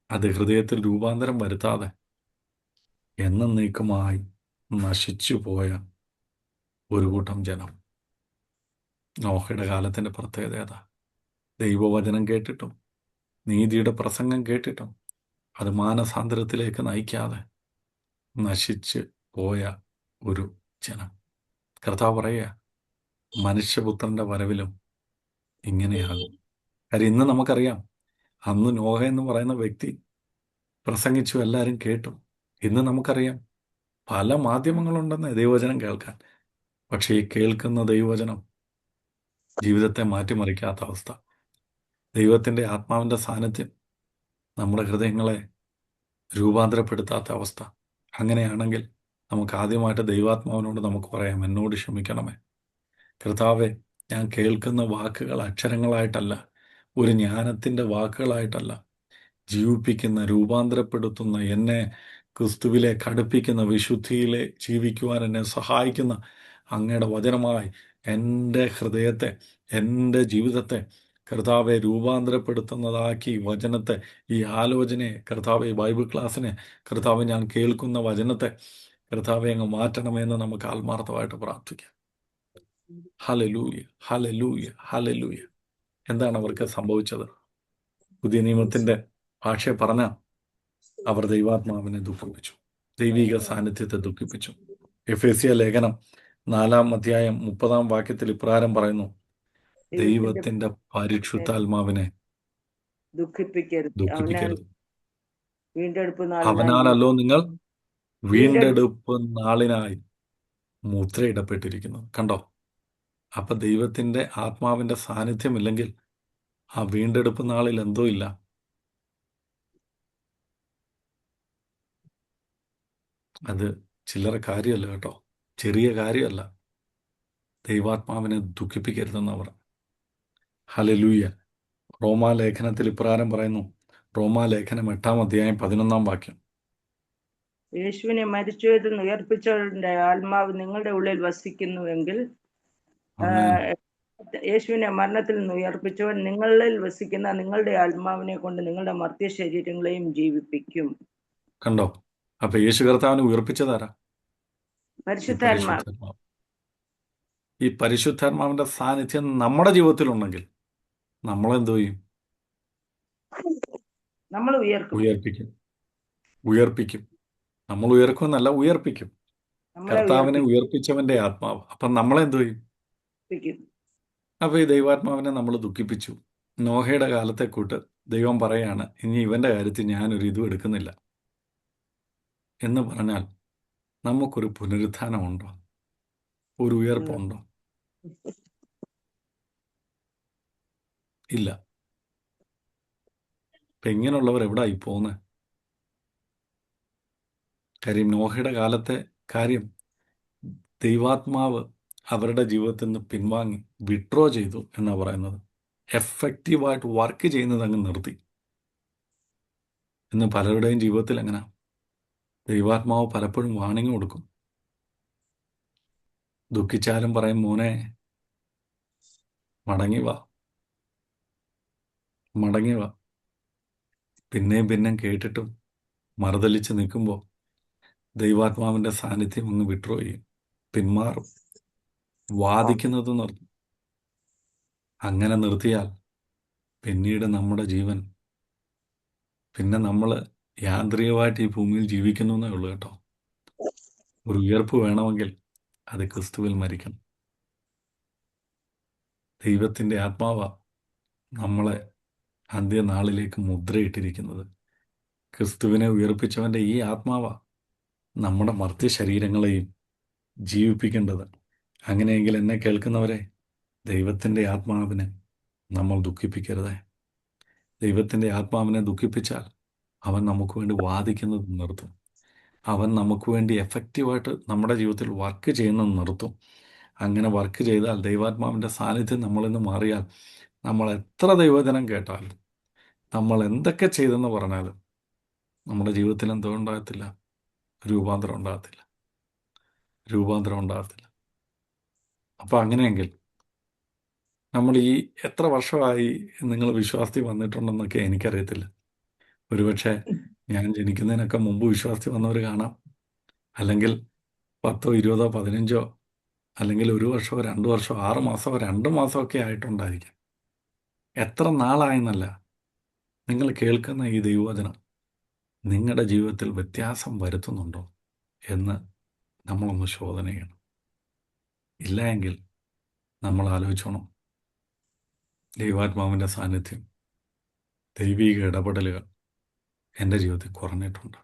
അത് ഹൃദയത്തിൽ രൂപാന്തരം വരുത്താതെ എന്നേക്കുമായി നശിച്ചു പോയ ഒരു കൂട്ടം ജനം. നോഹയുടെ കാലത്തിൻ്റെ പ്രത്യേകത ഏതാ? ദൈവവചനം കേട്ടിട്ടും നീതിയുടെ പ്രസംഗം കേട്ടിട്ടും അത് മാനസാന്തരത്തിലേക്ക് നയിക്കാതെ നശിച്ച് പോയ ഒരു ജനം. കർത്താവ് പറയുക, മനുഷ്യപുത്രന്റെ വരവിലും ഇങ്ങനെയാകും. കാര്യം ഇന്ന് നമുക്കറിയാം, അന്ന് നോഹ എന്ന് പറയുന്ന വ്യക്തി പ്രസംഗിച്ചു, എല്ലാവരും കേട്ടു. ഇന്ന് നമുക്കറിയാം പല മാധ്യമങ്ങളുണ്ടെന്ന് ദൈവവചനം കേൾക്കാൻ. പക്ഷേ ഈ കേൾക്കുന്ന ദൈവവചനം ജീവിതത്തെ മാറ്റിമറിക്കാത്ത അവസ്ഥ. ദൈവത്തിൻ്റെ ആത്മാവിൻ്റെ സാന്നിധ്യം നമ്മുടെ ഹൃദയങ്ങളെ രൂപാന്തരപ്പെടുത്താത്ത അവസ്ഥ. അങ്ങനെയാണെങ്കിൽ നമുക്ക് ആദ്യമായിട്ട് ദൈവാത്മാവിനോട് നമുക്ക് പറയാം, എന്നോട് ക്ഷമിക്കണമേ കർത്താവെ, ഞാൻ കേൾക്കുന്ന വാക്കുകൾ അക്ഷരങ്ങളായിട്ടല്ല, ഒരു ജ്ഞാനത്തിൻ്റെ വാക്കുകളായിട്ടല്ല, ജീവിപ്പിക്കുന്ന, രൂപാന്തരപ്പെടുത്തുന്ന, എന്നെ ക്രിസ്തുവിലേക്ക് അടുപ്പിക്കുന്ന, വിശുദ്ധിയിലെ ജീവിക്കുവാൻ എന്നെ സഹായിക്കുന്ന അങ്ങയുടെ വചനമായി എൻ്റെ ഹൃദയത്തെ, എൻ്റെ ജീവിതത്തെ കർത്താവെ രൂപാന്തരപ്പെടുത്തുന്നതാക്കി വചനത്തെ, ഈ ആലോചനയെ കർത്താവെ, ഈ ബൈബിൾ ക്ലാസ്സിനെ കർത്താവെ, ഞാൻ കേൾക്കുന്ന വചനത്തെ കർത്താവെ അങ്ങ് മാറ്റണമെന്ന് നമുക്ക് ആത്മാർത്ഥമായിട്ട് പ്രാർത്ഥിക്കാം. Hallelujah, hallelujah, hallelujah. എന്താണ് അവർക്ക് സംഭവിച്ചത്? പുതിയ നിയമത്തിൻ്റെ ഭാഷയെ പറഞ്ഞ അവർ ദൈവാത്മാവിനെ ദുഃഖിപ്പിച്ചു, ദൈവിക സാന്നിധ്യത്തെ ദുഃഖിപ്പിച്ചു. എഫേസ്യ ലേഖനം 4 അധ്യായം 30 വാക്യത്തിൽ ഇപ്രകാരം പറയുന്നു, ദൈവത്തിന്റെ പരിശുദ്ധാത്മാവിനെ ദുഃഖിപ്പിക്കരുത്. ദുഃഖിപ്പിക്കരുത്. വീണ്ടെടുപ്പ് നാളിനായി അവനാലല്ലോ നിങ്ങൾ വീണ്ടെടുപ്പ് നാളിനായി മുദ്രയിടപ്പെട്ടിരിക്കുന്നു. കണ്ടോ? അപ്പൊ ദൈവത്തിന്റെ ആത്മാവിന്റെ സാന്നിധ്യമില്ലെങ്കിൽ ആ വീണ്ടെടുപ്പ് നാളിൽ എന്തോ ഇല്ല. അത് ചില്ലറ കാര്യമല്ല കേട്ടോ, ചെറിയ കാര്യമല്ല. ദൈവാത്മാവിനെ ദുഃഖിപ്പിക്കരുതെന്നവർ. ഹല്ലേലൂയ. റോമാലേഖനത്തിൽ ഇപ്രകാരം പറയുന്നു, റോമാലേഖനം 8 അധ്യായം 11 വാക്യം. യേശുവിനെ മരിച്ചതിൽ നിന്ന് ഉയർപ്പിച്ചവരുടെ ആത്മാവ് നിങ്ങളുടെ ഉള്ളിൽ വസിക്കുന്നുവെങ്കിൽ, ആമേൻ. യേശുവിനെ മരണത്തിൽ നിന്ന് ഉയർപ്പിച്ചവൻ നിങ്ങളിൽ വസിക്കുന്ന നിങ്ങളുടെ ആത്മാവിനെ കൊണ്ട് നിങ്ങളുടെ മർത്യ ശരീരങ്ങളെയും ജീവിപ്പിക്കും. കണ്ടോ? അപ്പൊ യേശു കർത്താവിനെ ഉയർപ്പിച്ചതാരാ? ഈ പരിശുദ്ധാത്മാവ്. പരിശുദ്ധാത്മാവ്. ഈ പരിശുദ്ധാത്മാവിന്റെ സാന്നിധ്യം നമ്മുടെ ജീവിതത്തിലുണ്ടെങ്കിൽ നമ്മളെന്തോ ചെയ്യും? നമ്മൾ ഉയർക്കും. ഉയർപ്പിക്കും. നമ്മൾ ഉയർക്കുമെന്നല്ല, ഉയർപ്പിക്കും. നമ്മളെ കർത്താവിനെ ഉയർപ്പിച്ചവന്റെ ആത്മാവ്. അപ്പം നമ്മളെന്തോ ചെയ്യും? ഉയർപ്പിക്കും. അപ്പൊ ഈ ദൈവാത്മാവിനെ നമ്മൾ ദുഃഖിപ്പിച്ചു. നോഹയുടെ കാലത്തെ കൂട്ട് ദൈവം പറയാണ്, ഇനി ഇവന്റെ കാര്യത്തിൽ ഞാനൊരു ഇതും എടുക്കുന്നില്ല എന്ന് പറഞ്ഞാൽ നമുക്കൊരു പുനരുത്ഥാനമുണ്ടോ? ഒരു ഉയർപ്പുണ്ടോ? ഇല്ല. ഇപ്പൊ ഇങ്ങനെയുള്ളവർ എവിടായി പോകുന്നത്? കാര്യം നോഹയുടെ കാലത്തെ കാര്യം, ദൈവാത്മാവ് അവരുടെ ജീവിതത്തിൽ നിന്ന് പിൻവാങ്ങി, വിഡ്രോ ചെയ്തു എന്നാണ് പറയുന്നത്. എഫക്റ്റീവായിട്ട് വർക്ക് ചെയ്യുന്നത് അങ്ങ് നിർത്തി. ഇന്ന് പലരുടെയും ജീവിതത്തിൽ എങ്ങനെ ദൈവാത്മാവ് പലപ്പോഴും വാണിംഗ് കൊടുക്കും. ദുഃഖിച്ചാലും പറയും, മോനെ മടങ്ങി വാ, മടങ്ങി വാ. പിന്നെയും പിന്നെയും കേട്ടിട്ടും മറുതലിച്ച് നിൽക്കുമ്പോൾ ദൈവാത്മാവിൻ്റെ സാന്നിധ്യം ഒന്ന് വിഡ്രോ ചെയ്യും, പിന്മാറും, വാദിക്കുന്നത് നിർത്തും. അങ്ങനെ നിർത്തിയാൽ പിന്നീട് നമ്മുടെ ജീവൻ, പിന്നെ നമ്മൾ യാന്ത്രികമായിട്ട് ഈ ഭൂമിയിൽ ജീവിക്കുന്നു എന്നേ ഉള്ളൂ കേട്ടോ. ഒരു ഉയർപ്പ് വേണമെങ്കിൽ അത് ക്രിസ്തുവിൽ മരിക്കണം. ദൈവത്തിൻ്റെ ആത്മാവ നമ്മളെ അന്ത്യനാളിലേക്ക് മുദ്രയിട്ടിരിക്കുന്നത്. ക്രിസ്തുവിനെ ഉയർപ്പിച്ചവൻ്റെ ഈ ആത്മാവ നമ്മുടെ മർത്യ ശരീരങ്ങളെയും ജീവിപ്പിക്കേണ്ടത്. അങ്ങനെയെങ്കിൽ എന്നെ കേൾക്കുന്നവരെ, ദൈവത്തിൻ്റെ ആത്മാവിനെ നമ്മൾ ദുഃഖിപ്പിക്കരുതേ. ദൈവത്തിൻ്റെ ആത്മാവിനെ ദുഃഖിപ്പിച്ചാൽ അവൻ നമുക്ക് വേണ്ടി വാദിക്കുന്നത് നിർത്തും. അവൻ നമുക്ക് വേണ്ടി എഫക്റ്റീവായിട്ട് നമ്മുടെ ജീവിതത്തിൽ വർക്ക് ചെയ്യുന്നത് നിർത്തും. അങ്ങനെ വർക്ക് ചെയ്താൽ, ദൈവാത്മാവിൻ്റെ സാന്നിധ്യം നമ്മളിൽ നിന്ന് മാറിയാൽ, നമ്മൾ എത്ര ദൈവവചനം കേട്ടാലും, നമ്മൾ എന്തൊക്കെ ചെയ്തെന്ന് പറഞ്ഞാലും നമ്മുടെ ജീവിതത്തിൽ എന്തോ ഉണ്ടാകത്തില്ല? രൂപാന്തരം ഉണ്ടാകത്തില്ല. അപ്പോൾ അങ്ങനെയെങ്കിൽ നമ്മൾ ഈ എത്ര വർഷമായി നിങ്ങൾ വിശ്വാസത്തിൽ വന്നിട്ടുണ്ടെന്നൊക്കെ എനിക്കറിയത്തില്ല. ഒരുപക്ഷെ ഞാൻ ജനിക്കുന്നതിനൊക്കെ മുമ്പ് വിശ്വാസത്തിൽ വന്നവർ കാണാം. അല്ലെങ്കിൽ 10, 20, 15, അല്ലെങ്കിൽ 1 വർഷമോ 2 വർഷമോ 6 മാസമോ 2 മാസമൊക്കെ ആയിട്ടുണ്ടായിരിക്കാം. എത്ര നാളായെന്നല്ല, നിങ്ങൾ കേൾക്കുന്ന ഈ ദൈവവചനം നിങ്ങളുടെ ജീവിതത്തിൽ വ്യത്യാസം വരുത്തുന്നുണ്ടോ എന്ന് നമ്മളൊന്ന് ശോധന ചെയ്യണം. ഇല്ല എങ്കിൽ നമ്മൾ ആലോചിച്ചോണം, ദൈവാത്മാവിൻ്റെ സാന്നിധ്യം, ദൈവിക ഇടപെടലുകൾ എൻ്റെ ജീവിതത്തിൽ കുറഞ്ഞിട്ടുണ്ട്.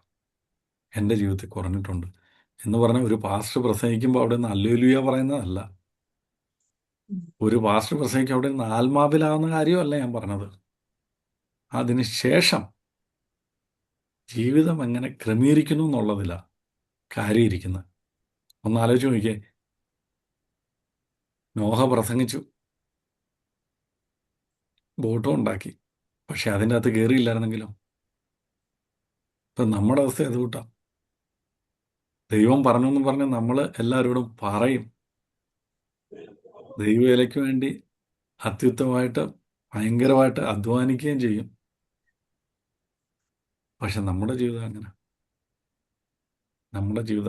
എന്ന് പറഞ്ഞാൽ ഒരു പാസ്റ്റർ പ്രസംഗിക്കുമ്പോൾ അവിടെ നിന്ന് ഹല്ലേലൂയ പറയുന്നതല്ല. ഒരു പാസ്റ്റർ പ്രസംഗിക്കുമ്പോൾ അവിടെ നിന്ന് ആത്മാവിലാവുന്ന കാര്യമല്ല ഞാൻ പറഞ്ഞത്. അതിന് ശേഷം ജീവിതം എങ്ങനെ ക്രമീകരിക്കുന്നു എന്നുള്ളതിലാണ് കാര്യം ഇരിക്കുന്നത്. ഒന്ന് ആലോചിച്ച് നോക്കിയേ, നോഹ പ്രസംഗിച്ചു, ബോട്ടും ഉണ്ടാക്കി, പക്ഷെ അതിൻ്റെ അകത്ത് കയറിയില്ലായിരുന്നെങ്കിലോ? ഇപ്പം നമ്മുടെ അവസ്ഥ അത് കൂട്ടാം. ദൈവം പറഞ്ഞു എന്ന് പറഞ്ഞ് നമ്മൾ എല്ലാവരോടും പറയും, ദൈവവേലയ്ക്ക് വേണ്ടി അത്യുത്തമമായിട്ട് ഭയങ്കരമായിട്ട് അധ്വാനിക്കുകയും ചെയ്യും. പക്ഷെ നമ്മുടെ ജീവിതം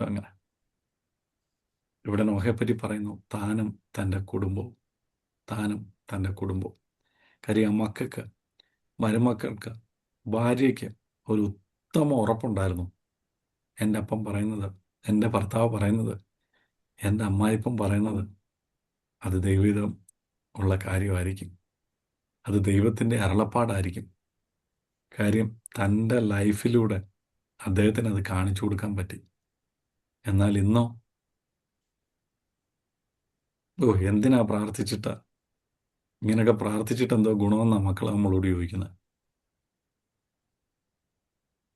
അങ്ങനെ. ഇവിടെ നോഹയെപ്പറ്റി പറയുന്നു, താനും തൻ്റെ കുടുംബവും. കാര്യം മക്കൾക്ക്, മരുമക്കൾക്ക്, ഭാര്യയ്ക്ക് ഒരു ഉത്തമ ഉറപ്പുണ്ടായിരുന്നു. എൻ്റെ അപ്പം പറയുന്നത്, എൻ്റെ ഭർത്താവ് പറയുന്നത്, എൻ്റെ അമ്മായിപ്പം പറയുന്നത് അത് ദൈവഹിതം ഉള്ള കാര്യമായിരിക്കും, അത് ദൈവത്തിൻ്റെ അരുളപ്പാടായിരിക്കും. കാര്യം തൻ്റെ ലൈഫിലൂടെ അദ്ദേഹത്തിന് അത് കാണിച്ചു കൊടുക്കാൻ പറ്റി. എന്നാൽ ഇന്നോ, എന്തിനാ പ്രാർത്ഥിച്ചിട്ട്, ഇങ്ങനെയൊക്കെ പ്രാർത്ഥിച്ചിട്ട് എന്തോ ഗുണമെന്നാണ് മക്കൾ നമ്മളോട് ചോദിക്കുന്നത്.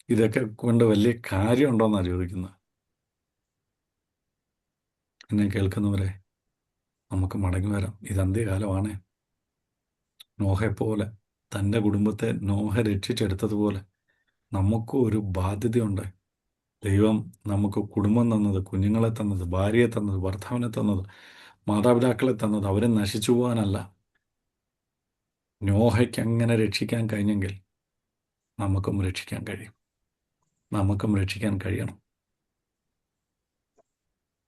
ഇതൊക്കെ കൊണ്ട് വലിയ കാര്യമുണ്ടോയെന്നാണ് ചോദിക്കുന്നത്. എന്നെ കേൾക്കുന്നവരെ, നമുക്ക് മടങ്ങി വരാം. ഇത് അന്ത്യകാലമാണേ. നോഹയെപ്പോലെ തൻ്റെ കുടുംബത്തെ നോഹ രക്ഷിച്ചെടുത്തതുപോലെ നമുക്കും ഒരു ബാധ്യതയുണ്ട്. ദൈവം നമുക്ക് കുടുംബം തന്നത്, കുഞ്ഞുങ്ങളെ തന്നത്, ഭാര്യയെ തന്നത്, ഭർത്താവിനെ തന്നത്, മാതാപിതാക്കളെ തന്നത് അവരെ നശിച്ചു പോകാനല്ല. നോഹയ്ക്ക് അങ്ങനെ രക്ഷിക്കാൻ കഴിഞ്ഞെങ്കിൽ നമുക്കും രക്ഷിക്കാൻ കഴിയണം.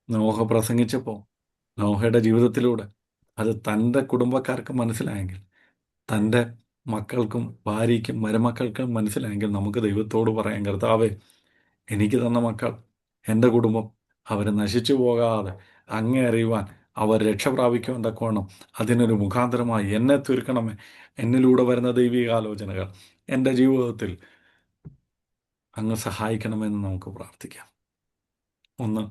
നോഹ പ്രസംഗിച്ചപ്പോൾ നോഹയുടെ ജീവിതത്തിലൂടെ അത് തൻ്റെ കുടുംബക്കാർക്ക് മനസ്സിലായെങ്കിൽ, തൻ്റെ മക്കൾക്കും ഭാര്യയ്ക്കും മരുമക്കൾക്കും മനസ്സിലായെങ്കിൽ നമുക്ക് ദൈവത്തോട് പറയാം, കർത്താവേ, എനിക്ക് തന്ന മക്കൾ, എൻ്റെ കുടുംബം, അവർ നശിച്ചു പോകാതെ അങ്ങേ അറിയുവാൻ, അവർ രക്ഷ പ്രാപിക്കുവാൻ തക്കവണ്ണം അതിനൊരു മുഖാന്തരമായി എന്നെ തീർക്കണമേ. എന്നിലൂടെ വരുന്ന ദൈവികാലോചനകൾ എൻ്റെ ജീവിതത്തിൽ അങ്ങ് സഹായിക്കണമെന്ന് നമുക്ക് പ്രാർത്ഥിക്കാം. ഒന്ന്,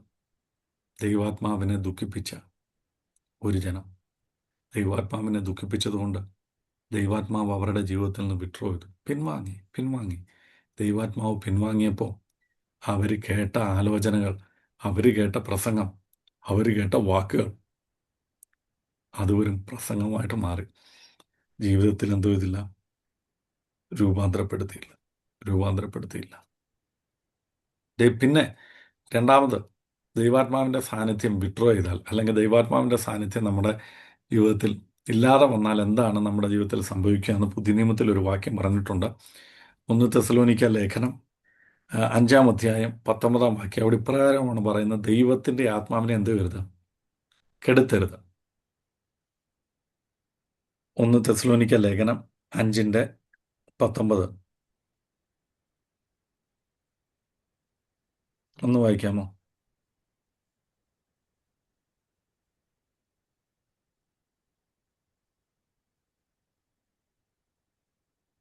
ദൈവാത്മാവിനെ ദുഃഖിപ്പിച്ച ഒരു ജനം, ദൈവാത്മാവിനെ ദുഃഖിപ്പിച്ചതുകൊണ്ട് ദൈവാത്മാവ് അവരുടെ ജീവിതത്തിൽ നിന്ന് വിഡ്രോ ചെയ്തു, പിൻവാങ്ങി. ദൈവാത്മാവ് പിൻവാങ്ങിയപ്പോൾ അവർ കേട്ട ആലോചനകൾ, അവർ കേട്ട പ്രസംഗം, അവർ കേട്ട വാക്കുകൾ അതൊരു പ്രസംഗമായിട്ട് മാറി. ജീവിതത്തിൽ എന്തോ ഇതില്ല, രൂപാന്തരപ്പെടുത്തിയില്ല. പിന്നെ രണ്ടാമത്, ദൈവാത്മാവിൻ്റെ സാന്നിധ്യം വിഡ്രോ ചെയ്താൽ, അല്ലെങ്കിൽ ദൈവാത്മാവിൻ്റെ സാന്നിധ്യം നമ്മുടെ ജീവിതത്തിൽ ഇല്ലാതെ വന്നാൽ എന്താണ് നമ്മുടെ ജീവിതത്തിൽ സംഭവിക്കുക എന്ന് പുതിയ നിയമത്തിൽ ഒരു വാക്യം പറഞ്ഞിട്ടുണ്ട്. 1 തെസ്സലോനിക്ക ലേഖനം 5-ാം അധ്യായം 19-ാം വാക്യം. അവിടെ ഇപ്രകാരമാണ് പറയുന്നത്, ദൈവത്തിൻ്റെ ആത്മാവിനെ എന്ത് ചെയ്യരുത്, കെടുത്തരുത്. 1 തെസ്സലോനിക്ക ലേഖനം 5-19 ഒന്ന് വായിക്കാമോ?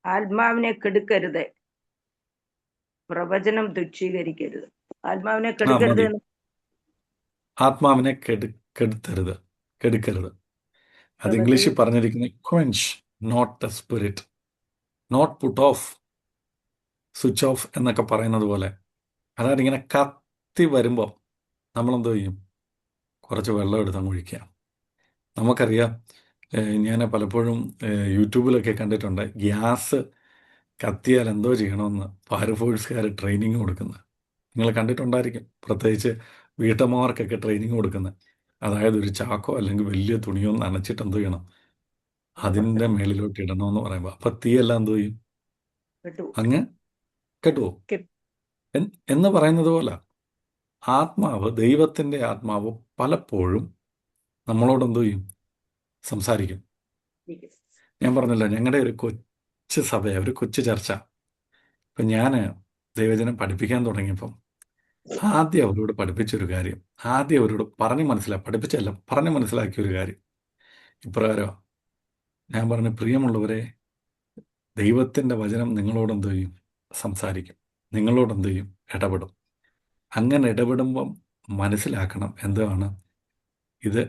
ആത്മാവിനെ കെടുക്കരുത്, പ്രവചനം തുച്ഛീകരിക്കരുത്. ആത്മാവിനെ കെടുക്കരുത് മതി. എന്ന് ആത്മാവിനെ കെടുക്കരുത്. അത് പ്രവചനം ഇംഗ്ലീഷിൽ പറഞ്ഞിരിക്കുന്നത് quench not a spirit, not put off, switch off എന്നൊക്കെ പറയുന്നത് പോലെ. അതായത് ഇങ്ങനെ കത്തി വരുമ്പോൾ നമ്മളെന്തോ ചെയ്യും, കുറച്ച് വെള്ളം എടുത്തങ്ങ് ഒഴിക്കുക. നമുക്കറിയാം, ഞാൻ പലപ്പോഴും യൂട്യൂബിലൊക്കെ കണ്ടിട്ടുണ്ട്, ഗ്യാസ് കത്തിയാൽ എന്തോ ചെയ്യണമെന്ന് ഫയർഫോഴ്സുകാർ ട്രെയിനിങ് കൊടുക്കുന്നത് നിങ്ങൾ കണ്ടിട്ടുണ്ടായിരിക്കും. പ്രത്യേകിച്ച് വീട്ടമ്മമാർക്കൊക്കെ ട്രെയിനിങ് കൊടുക്കുന്നത്. അതായത് ഒരു ചാക്കോ അല്ലെങ്കിൽ വലിയ തുണിയോ നനച്ചിട്ട് എന്തോ ചെയ്യണം, അതിൻ്റെ മേളിലോട്ട് ഇടണമെന്ന് പറയുമ്പോൾ അപ്പം തീയെല്ലാം എന്തോ ചെയ്യും, കേട്ടു. അങ്ങ് കേട്ടുവോ എന്ന് പറയുന്നത് പോലെ ആത്മാവ്, ദൈവത്തിൻ്റെ ആത്മാവ് പലപ്പോഴും നമ്മളോട് എന്തോ ചെയ്യും, സംസാരിക്കും. ഞാൻ പറഞ്ഞല്ലോ, ഞങ്ങളുടെ ഒരു കൊച്ചു സഭയാണ്, ഒരു കൊച്ചു ചർച്ച. ഇപ്പം ഞാൻ ദൈവജനം പഠിപ്പിക്കാൻ തുടങ്ങിയപ്പം ആദ്യം അവരോട് പഠിപ്പിച്ചൊരു കാര്യം, ആദ്യം അവരോട് പഠിപ്പിച്ചല്ല, പറഞ്ഞ് മനസ്സിലാക്കിയ ഒരു കാര്യം ഇപ്രകാരം. ഞാൻ പറഞ്ഞു, പ്രിയമുള്ളവരെ, ദൈവത്തിൻ്റെ വചനം നിങ്ങളോട് എന്ത് ചെയ്യും? സംസാരിക്കും. നിങ്ങളോട് എന്ത് ചെയ്യും? ഇടപെടും. അങ്ങനെ ഇടപെടുമ്പം മനസ്സിലാക്കണം എന്താണ് ഇത്.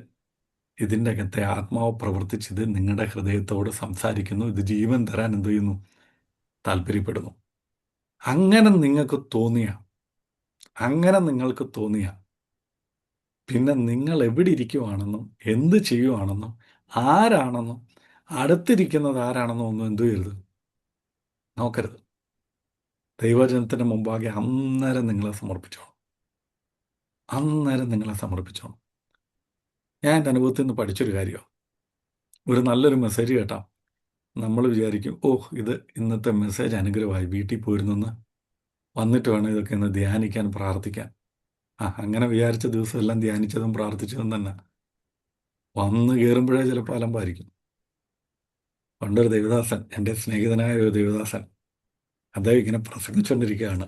ഇതിൻ്റെ അകത്തെ ആത്മാവ് പ്രവർത്തിച്ച് ഇത് നിങ്ങളുടെ ഹൃദയത്തോട് സംസാരിക്കുന്നു. ഇത് ജീവൻ തരാൻ എന്ത് ചെയ്യുന്നു? താല്പര്യപ്പെടുന്നു. അങ്ങനെ നിങ്ങൾക്ക് തോന്നിയ പിന്നെ നിങ്ങൾ എവിടെ ഇരിക്കുവാണെന്നും എന്ത് ചെയ്യുവാണെന്നും ആരാണെന്നും അടുത്തിരിക്കുന്നത് ആരാണെന്നും ഒന്നും എന്തു ചെയ്യരുത്, നോക്കരുത്. ദൈവജനത്തിന് മുമ്പാകെ അന്നേരം നിങ്ങളെ സമർപ്പിച്ചോണം. ഞാൻ എൻ്റെ അനുഭവത്തിൽ നിന്ന് പഠിച്ചൊരു കാര്യമാണ്. ഒരു നല്ലൊരു മെസ്സേജ് കേട്ടാൽ നമ്മൾ വിചാരിക്കും, ഓ, ഇത് ഇന്നത്തെ മെസ്സേജ് അനുഗ്രഹമായി, വീട്ടിൽ പോയിരുന്നെന്ന് വന്നിട്ട് വേണം ഇതൊക്കെ ഒന്ന് ധ്യാനിക്കാൻ, പ്രാർത്ഥിക്കാൻ. അങ്ങനെ വിചാരിച്ച ദിവസം എല്ലാം ധ്യാനിച്ചതും പ്രാർത്ഥിച്ചതും തന്നെ വന്ന് കയറുമ്പോഴേ ചിലപ്പോൾ അലമ്പായിരിക്കും. പണ്ടൊരു ദേവദാസൻ, എൻ്റെ സ്നേഹിതനായ ഒരു ദേവദാസൻ, അദ്ദേഹം ഇങ്ങനെ പ്രസംഗിച്ചുകൊണ്ടിരിക്കുകയാണ്,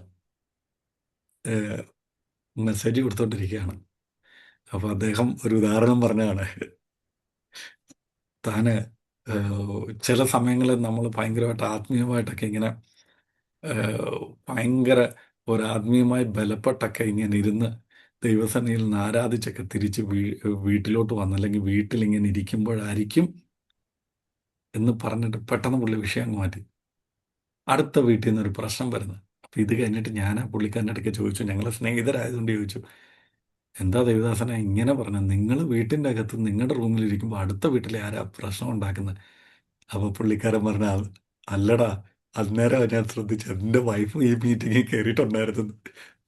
മെസ്സേജ് കൊടുത്തുകൊണ്ടിരിക്കുകയാണ്. അപ്പോൾ അദ്ദേഹം ഒരു ഉദാഹരണം പറഞ്ഞതാണ്, താന് ചില സമയങ്ങളിൽ നമ്മൾ ഭയങ്കരമായിട്ട് ആത്മീയമായിട്ടൊക്കെ ഇങ്ങനെ ഭയങ്കര ഒരു ആത്മീയമായി ബലപ്പെട്ടൊക്കെ ഇങ്ങനെ ഇരുന്ന് ദൈവസന്നിധിയിൽ നിന്ന് ആരാധിച്ചൊക്കെ തിരിച്ച് വീട്ടിലോട്ട് വന്ന്, അല്ലെങ്കിൽ വീട്ടിലിങ്ങനെ ഇരിക്കുമ്പോഴായിരിക്കും എന്ന് പറഞ്ഞിട്ട് പെട്ടെന്ന് പുള്ളി വിഷയം അങ്ങ് മാറ്റി. അടുത്ത വീട്ടിൽ നിന്നൊരു പ്രശ്നം വരുന്നത്. അപ്പോൾ ഇത് കഴിഞ്ഞിട്ട് ഞാൻ ആ പുള്ളിക്കാരനടുക്കെ ചോദിച്ചു, ഞങ്ങളെ സ്നേഹിതരായതുകൊണ്ട് ചോദിച്ചു, എന്താ ദേവദാസന ഇങ്ങനെ പറഞ്ഞത്? നിങ്ങൾ വീട്ടിൻ്റെ അകത്ത് നിങ്ങളുടെ റൂമിലിരിക്കുമ്പോൾ അടുത്ത വീട്ടിലെ ആരാ പ്രശ്നം ഉണ്ടാക്കുന്നത്? അപ്പോൾ പുള്ളിക്കാരൻ പറഞ്ഞ, അല്ലടാ, അന്നേരം ഞാൻ ശ്രദ്ധിച്ചു, എൻ്റെ വൈഫ് ഈ മീറ്റിങ്ങിൽ കയറിയിട്ടുണ്ടായിരുന്നു.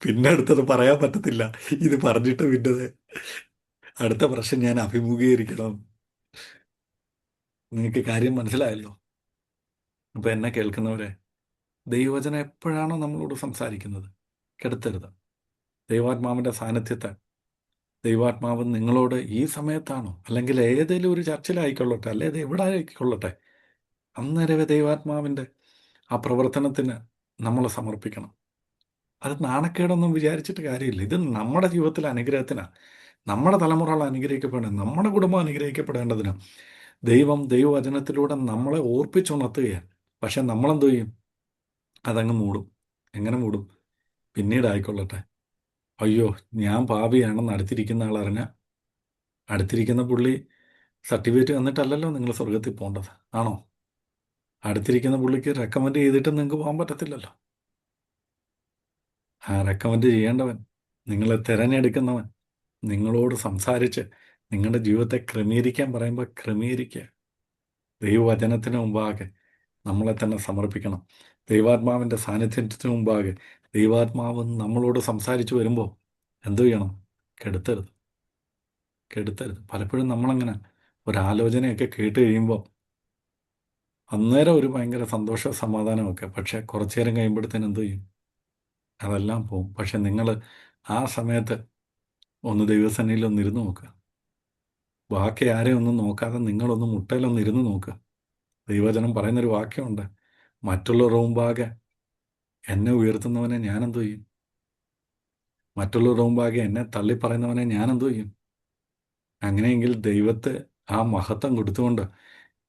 പിന്നെ അടുത്തത് പറയാൻ പറ്റത്തില്ല, ഇത് പറഞ്ഞിട്ട് പിന്നെ അടുത്ത പ്രശ്നം ഞാൻ അഭിമുഖീകരിക്കണം. നിങ്ങൾക്ക് കാര്യം മനസ്സിലായല്ലോ? അപ്പോൾ എന്നെ കേൾക്കുന്നവരെ, ദൈവവചനം എപ്പോഴാണോ നമ്മളോട് സംസാരിക്കുന്നത്, കെടുത്തരുത്. ദൈവാത്മാവിൻ്റെ സാന്നിധ്യത്തെ, ദൈവാത്മാവ് നിങ്ങളോട് ഈ സമയത്താണോ, അല്ലെങ്കിൽ ഏതെങ്കിലും ഒരു ചർച്ചിലായിക്കൊള്ളട്ടെ, അല്ലെ അത് എവിടെ ആയിക്കൊള്ളട്ടെ, അന്നേരവേ ദൈവാത്മാവിൻ്റെ ആ പ്രവർത്തനത്തിന് നമ്മളെ സമർപ്പിക്കണം. അത് നാണക്കേടൊന്നും വിചാരിച്ചിട്ട് കാര്യമില്ല. ഇത് നമ്മുടെ ജീവിതത്തിലെ അനുഗ്രഹത്തിനാണ്, നമ്മുടെ തലമുറകൾ അനുഗ്രഹിക്കപ്പെടേണ്ടത്, നമ്മുടെ കുടുംബം അനുഗ്രഹിക്കപ്പെടേണ്ടതിന് ദൈവവചനത്തിലൂടെ നമ്മളെ ഓർപ്പിച്ചുണർത്തുകയാണ്. പക്ഷെ നമ്മളെന്ത് ചെയ്യും? അതങ്ങ് മൂടും. എങ്ങനെ മൂടും? പിന്നീടായിക്കൊള്ളട്ടെ. അയ്യോ, ഞാൻ പാപിയാണെന്ന് അടുത്തിരിക്കുന്ന ആളറിഞ്ഞ, അടുത്തിരിക്കുന്ന പുള്ളി സർട്ടിഫിക്കറ്റ് തന്നിട്ടല്ലല്ലോ നിങ്ങൾ സ്വർഗത്തിൽ പോകേണ്ടത്, ആണോ? അടുത്തിരിക്കുന്ന പുള്ളിക്ക് റെക്കമെൻഡ് ചെയ്തിട്ട് നിങ്ങൾക്ക് പോകാൻ പറ്റത്തില്ലല്ലോ. ആ റെക്കമെൻഡ് ചെയ്യേണ്ടവൻ, നിങ്ങളെ തിരഞ്ഞെടുക്കുന്നവൻ, നിങ്ങളോട് സംസാരിച്ച് നിങ്ങളുടെ ജീവിതത്തെ ക്രമീകരിക്കാൻ പറയുമ്പോൾ ക്രമീകരിക്കുക. ദൈവവചനത്തിന് മുമ്പാകെ നമ്മളെ തന്നെ സമർപ്പിക്കണം. ദൈവാത്മാവിൻ്റെ സാന്നിധ്യത്തിന് മുമ്പാകെ ദൈവാത്മാവ് നമ്മളോട് സംസാരിച്ച് വരുമ്പോൾ എന്തു ചെയ്യണം? കെടുത്തരുത്. പലപ്പോഴും നമ്മളങ്ങനെ ഒരാലോചനയൊക്കെ കേട്ട് കഴിയുമ്പോൾ അന്നേരം ഒരു ഭയങ്കര സന്തോഷ സമാധാനമൊക്കെ, പക്ഷേ കുറച്ചു നേരം കഴിയുമ്പോഴത്തേന് എന്തു ചെയ്യും? അതെല്ലാം പോവും. പക്ഷെ നിങ്ങൾ ആ സമയത്ത് ഒന്ന് ദൈവസന്നിധിയിൽ ഒന്ന് ഇരുന്ന് നോക്കുക. ബാക്കി ആരെയും ഒന്നും നോക്കാതെ നിങ്ങളൊന്ന് മുട്ടയിലൊന്ന് ഇരുന്ന് നോക്കുക. ദൈവവചനം പറയുന്നൊരു വാക്യമുണ്ട്, മറ്റുള്ളവരുടെ മുമ്പാകെ എന്നെ ഉയർത്തുന്നവനെ ഞാനെന്തു ചെയ്യും? മറ്റുള്ളവരുടെ മുമ്പാകെ എന്നെ തള്ളിപ്പറയുന്നവനെ ഞാനെന്തു ചെയ്യും? അങ്ങനെയെങ്കിൽ ദൈവത്തെ ആ മഹത്വം കൊടുത്തുകൊണ്ട്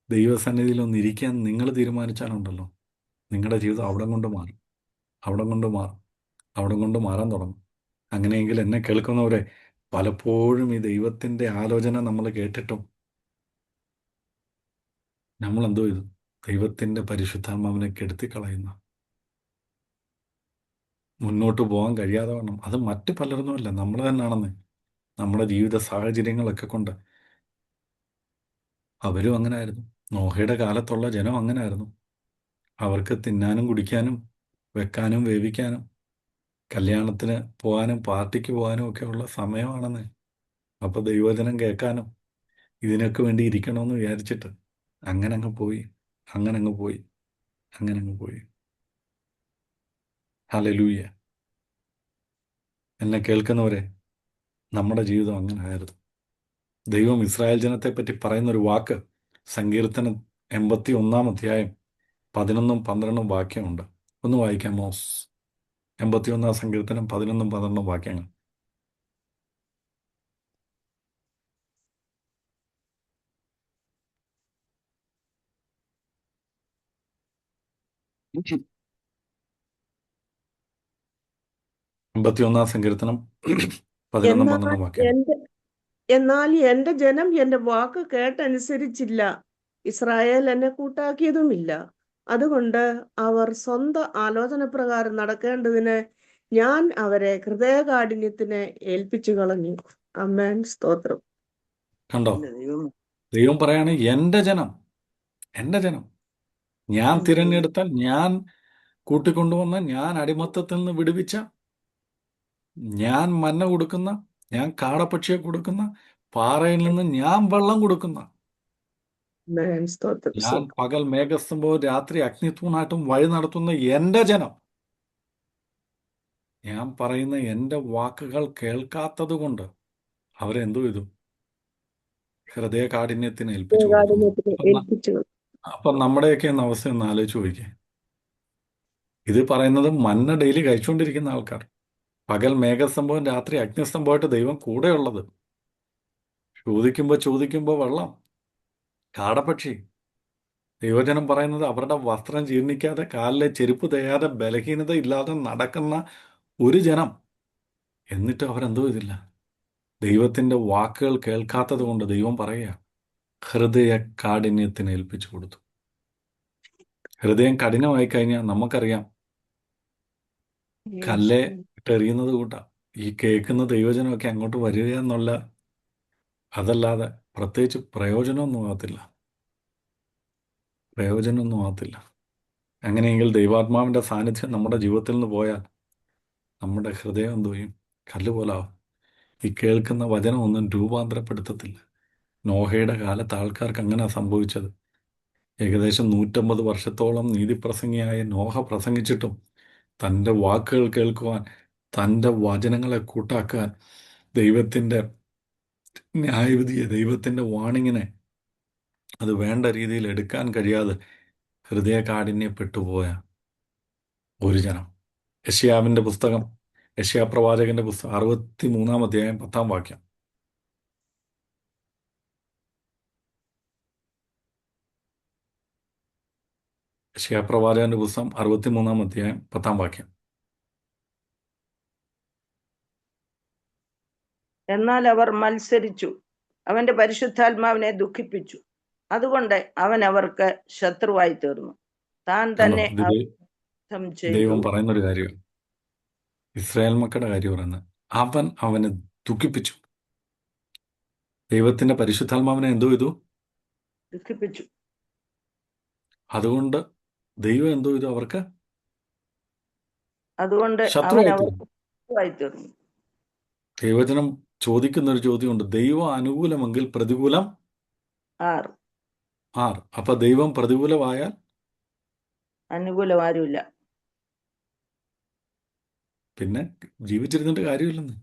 ദൈവസന്നിധിയിൽ ഒന്നിരിക്കാൻ നിങ്ങൾ തീരുമാനിച്ചാലുണ്ടല്ലോ, നിങ്ങളുടെ ജീവിതം അവിടം കൊണ്ട് മാറാൻ തുടങ്ങും. അങ്ങനെയെങ്കിൽ എന്നെ കേൾക്കുന്നവരെ, പലപ്പോഴും ഈ ദൈവത്തിൻ്റെ ആലോചന നമ്മൾ കേട്ടിട്ടും നമ്മളെന്തോ ചെയ്തു? ദൈവത്തിൻ്റെ പരിശുദ്ധാത്മാവിനെ കെടുത്തിക്കളയുന്ന, മുന്നോട്ട് പോകാൻ കഴിയാതെ വണ്ണം. അത് മറ്റ് പലർന്നുമല്ല, നമ്മൾ തന്നെയാണെന്ന്. നമ്മുടെ ജീവിത സാഹചര്യങ്ങളൊക്കെ കൊണ്ട് അവരും അങ്ങനെ ആയിരുന്നു. നോഹയുടെ കാലത്തുള്ള ജനം അങ്ങനെ ആയിരുന്നു. അവർക്ക് തിന്നാനും കുടിക്കാനും വെക്കാനും വേവിക്കാനും കല്യാണത്തിന് പോകാനും പാർട്ടിക്ക് പോകാനും ഒക്കെ ഉള്ള സമയമാണെന്ന്. അപ്പോൾ ദൈവവചനം കേൾക്കാനും ഇതിനൊക്കെ വേണ്ടി ഇരിക്കണമെന്ന് വിചാരിച്ചിട്ട് അങ്ങനെ അങ്ങ് പോയി. ഹല്ലേലൂയ. എന്നെ കേൾക്കുന്നവരെ, നമ്മുടെ ജീവിതം അങ്ങനെ ആയിരുന്നു. ദൈവം ഇസ്രായേൽ ജനത്തെപ്പറ്റി പറയുന്നൊരു വാക്ക് സങ്കീർത്തനം 81 അധ്യായം 11-12 വാക്യമുണ്ട്. ഒന്ന് വായിക്കാമോ? 81 സങ്കീർത്തനം 11 12 വാക്യങ്ങൾ. അമ്പത്തിയൊന്നാം സങ്കീർത്തനം 11 എന്നാൽ 12 വാക്യങ്ങൾ. എന്നാൽ എന്റെ ജനം എന്റെ വാക്ക് കേട്ടനുസരിച്ചില്ല, ഇസ്രായേൽ എന്നെ കൂട്ടാക്കിയതുമില്ല. അതുകൊണ്ട് അവർ സ്വന്തം ആലോചന പ്രകാരം നടക്കേണ്ടതിന് ഞാൻ അവരെ ഹൃദയകാഠിന്യത്തിന് ഏൽപ്പിച്ചു കളഞ്ഞു. അമ്മേൻ, സ്തോത്രം. കണ്ടോ, എന്റെ ദൈവം ദൈവം പറയാണ് എൻ്റെ ജനം, എൻ്റെ ജനം, ഞാൻ തിരഞ്ഞെടുത്ത, ഞാൻ കൂട്ടിക്കൊണ്ടുവന്ന, ഞാൻ അടിമത്തത്തിൽ നിന്ന് വിടുവിച്ച, ഞാൻ മന്ന കൊടുക്കുന്ന, ഞാൻ കാടപ്പക്ഷിയെ കൊടുക്കുന്ന, പാറയിൽ നിന്ന് ഞാൻ വെള്ളം കൊടുക്കുന്ന, അമ്മേൻ, സ്തോത്രം. ഞാൻ പകൽ മേഘസ്തംഭവും രാത്രി അഗ്നിത്തൂണായിട്ടും വഴി നടത്തുന്ന എൻ്റെ ജനം. ഞാൻ പറയുന്ന എൻ്റെ വാക്കുകൾ കേൾക്കാത്തത് കൊണ്ട് അവരെന്തോ ചെയ്തു? ഹൃദയകാഠിന്യത്തിന് ഏൽപ്പിച്ചു കൊടുക്കുന്നു. ഹൃദയകാഠിന്യത്തിന് ഏൽപ്പിച്ചു കളഞ്ഞു. അപ്പൊ നമ്മുടെയൊക്കെ ഒന്ന് അവസ്ഥ ഒന്ന് ആലോചിച്ച് നോക്കിക്കേ. ഇത് പറയുന്നത് മന്ന ഡെയിലി കഴിച്ചുകൊണ്ടിരിക്കുന്ന ആൾക്കാർ, പകൽ മേഘസ്തംഭവും രാത്രി അഗ്നിസ്തംഭമായിട്ട് ദൈവം കൂടെയുള്ളത്, ചോദിക്കുമ്പോൾ വെള്ളം, കാടപ്പക്ഷി. ദൈവജനം പറയുന്നത് അവരുടെ വസ്ത്രം ജീർണിക്കാതെ, കാലിലെ ചെരുപ്പ് തേയാതെ, ബലഹീനത ഇല്ലാതെ നടക്കുന്ന ഒരു ജനം. എന്നിട്ട് അവരെന്തോ ഇതില്ല, ദൈവത്തിന്റെ വാക്കുകൾ കേൾക്കാത്തത് കൊണ്ട് ദൈവം പറയുക, ഹൃദയ കാഠിന്യത്തിന് ഏൽപ്പിച്ചു കൊടുത്തു. ഹൃദയം കഠിനമായി കഴിഞ്ഞാൽ നമുക്കറിയാം, കല്ലെ ഇട്ടെറിയുന്നത് കൂട്ടാ ഈ കേൾക്കുന്ന ദൈവജനമൊക്കെ അങ്ങോട്ട് വരിക എന്നുള്ള, അതല്ലാതെ പ്രത്യേകിച്ച് പ്രയോജനമൊന്നും ആകത്തില്ല. അങ്ങനെയെങ്കിൽ ദൈവാത്മാവിന്റെ സാന്നിധ്യം നമ്മുടെ ജീവിതത്തിൽ നിന്ന് പോയാൽ നമ്മുടെ ഹൃദയം എന്തോ ചെയ്യും? കല്ലുപോലാവും. ഈ കേൾക്കുന്ന വചനമൊന്നും രൂപാന്തരപ്പെടുത്തത്തില്ല. നോഹയുടെ കാലത്ത് ആൾക്കാർക്ക് അങ്ങനെ സംഭവിച്ചത്. ഏകദേശം 150 വർഷത്തോളം നീതിപ്രസംഗിയായ നോഹ പ്രസംഗിച്ചിട്ടും തൻ്റെ വാക്കുകൾ കേൾക്കുവാൻ, തൻ്റെ വചനങ്ങളെ കൂട്ടാക്കാൻ, ദൈവത്തിൻ്റെ ന്യായവിധിയെ, ദൈവത്തിൻ്റെ വാണിങ്ങിനെ അത് വേണ്ട രീതിയിൽ എടുക്കാൻ കഴിയാതെ ഹൃദയകാഠിന്യപ്പെട്ടുപോയ ഒരു ജനം. യെശയ്യാവിൻ്റെ പുസ്തകം, യെശയ്യാ പ്രവാചകന്റെ പുസ്തകം 63 അധ്യായം 10 വാക്യം. യെശയ്യാ പ്രവാചകന്റെ പുസ്തകം 63 അധ്യായം 10 വാക്യം. എന്നാൽ അവർ മത്സരിച്ചു, അവന്റെ പരിശുദ്ധാത്മാവിനെ ദുഃഖിപ്പിച്ചു. അതുകൊണ്ട് അവൻ അവർക്ക് ശത്രുവായി തീർന്നു. താൻ കണ്ടോ, തന്നെ ഇത് അബദ്ധം ചെയ്തു. ദൈവം പറയുന്നൊരു കാര്യം, ഇസ്രായേൽ മക്കളുടെ കാര്യം പറയുന്നത്. അവൻ അവനെ ദുഃഖിപ്പിച്ചു. ദൈവത്തിന്റെ പരിശുദ്ധാത്മാവിനെ എന്തോ ചെയ്തു? ദുഃഖിപ്പിച്ചു. അതുകൊണ്ട് ദൈവം എന്തോ ചെയ്തു? അവർക്ക് അതുകൊണ്ട് അവൻ ശത്രുവായി അവർക്ക് തീർന്നു. ശത്രുവായി തീർന്നു. ദൈവജനം ചോദിക്കുന്ന ഒരു ചോദ്യമുണ്ട്, ദൈവം അനുകൂലമെങ്കിൽ പ്രതികൂലം 6 ആർ. അപ്പൊ ദൈവം പ്രതികൂലമായാൽ അനുകൂലം ആരുമില്ല. പിന്നെ ജീവിച്ചിരുന്നിട്ട് കാര്യമില്ലെന്ന്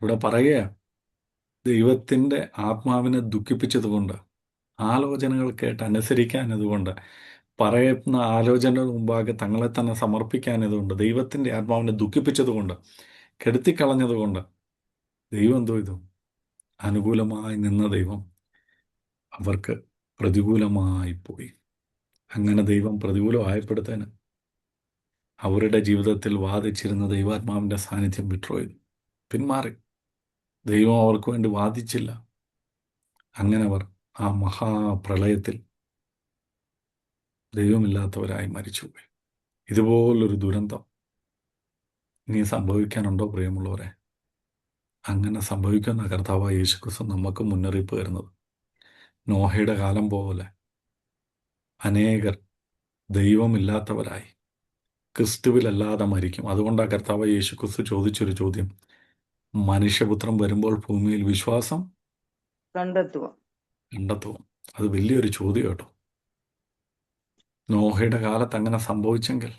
ഇവിടെ പറയുക. ദൈവത്തിന്റെ ആത്മാവിനെ ദുഃഖിപ്പിച്ചതുകൊണ്ട്, ആലോചനകൾ കേട്ട് അനുസരിക്കാനതുകൊണ്ട്, പറയുന്ന ആലോചന മുമ്പാകെ തങ്ങളെ തന്നെ സമർപ്പിക്കാനതുകൊണ്ട്, ദൈവത്തിന്റെ ആത്മാവിനെ ദുഃഖിപ്പിച്ചതുകൊണ്ട്, കെടുത്തിക്കളഞ്ഞതുകൊണ്ട് ദൈവം എന്തോ ചെയ്തു? അനുകൂലമായി നിന്ന ദൈവം അവർക്ക് പ്രതികൂലമായി പോയി. അങ്ങനെ ദൈവം പ്രതികൂലമായപ്പെടുത്തേന് അവരുടെ ജീവിതത്തിൽ വാദിച്ചിരുന്ന ദൈവാത്മാവിന്റെ സാന്നിധ്യം വിട്ടുപോയി, പിന്മാറി. ദൈവം അവർക്ക് വേണ്ടി വാദിച്ചില്ല. അങ്ങനെ അവർ ആ മഹാപ്രളയത്തിൽ ദൈവമില്ലാത്തവരായി മരിച്ചുപോയി. ഇതുപോലൊരു ദുരന്തം ഇനി സംഭവിക്കാനുണ്ടോ പ്രിയമുള്ളവരെ? അങ്ങനെ സംഭവിക്കുന്ന കർത്താവായ യേശുക്രിസ്തു നമുക്ക് മുന്നറിയിപ്പ് തരുന്നത്. നോഹയുടെ കാലം പോലെ അനേകർ ദൈവമില്ലാത്തവരായി ക്രിസ്തുവിലല്ലാതെ മരിക്കും. അതുകൊണ്ടാണ് കർത്താവായ യേശുക്രിസ്തു ചോദിച്ചൊരു ചോദ്യം, മനുഷ്യപുത്രം വരുമ്പോൾ ഭൂമിയിൽ വിശ്വാസം കണ്ടെത്തുമോ? അത് വലിയൊരു ചോദ്യം കേട്ടോ. നോഹയുടെ കാലത്ത് അങ്ങനെ സംഭവിച്ചെങ്കിൽ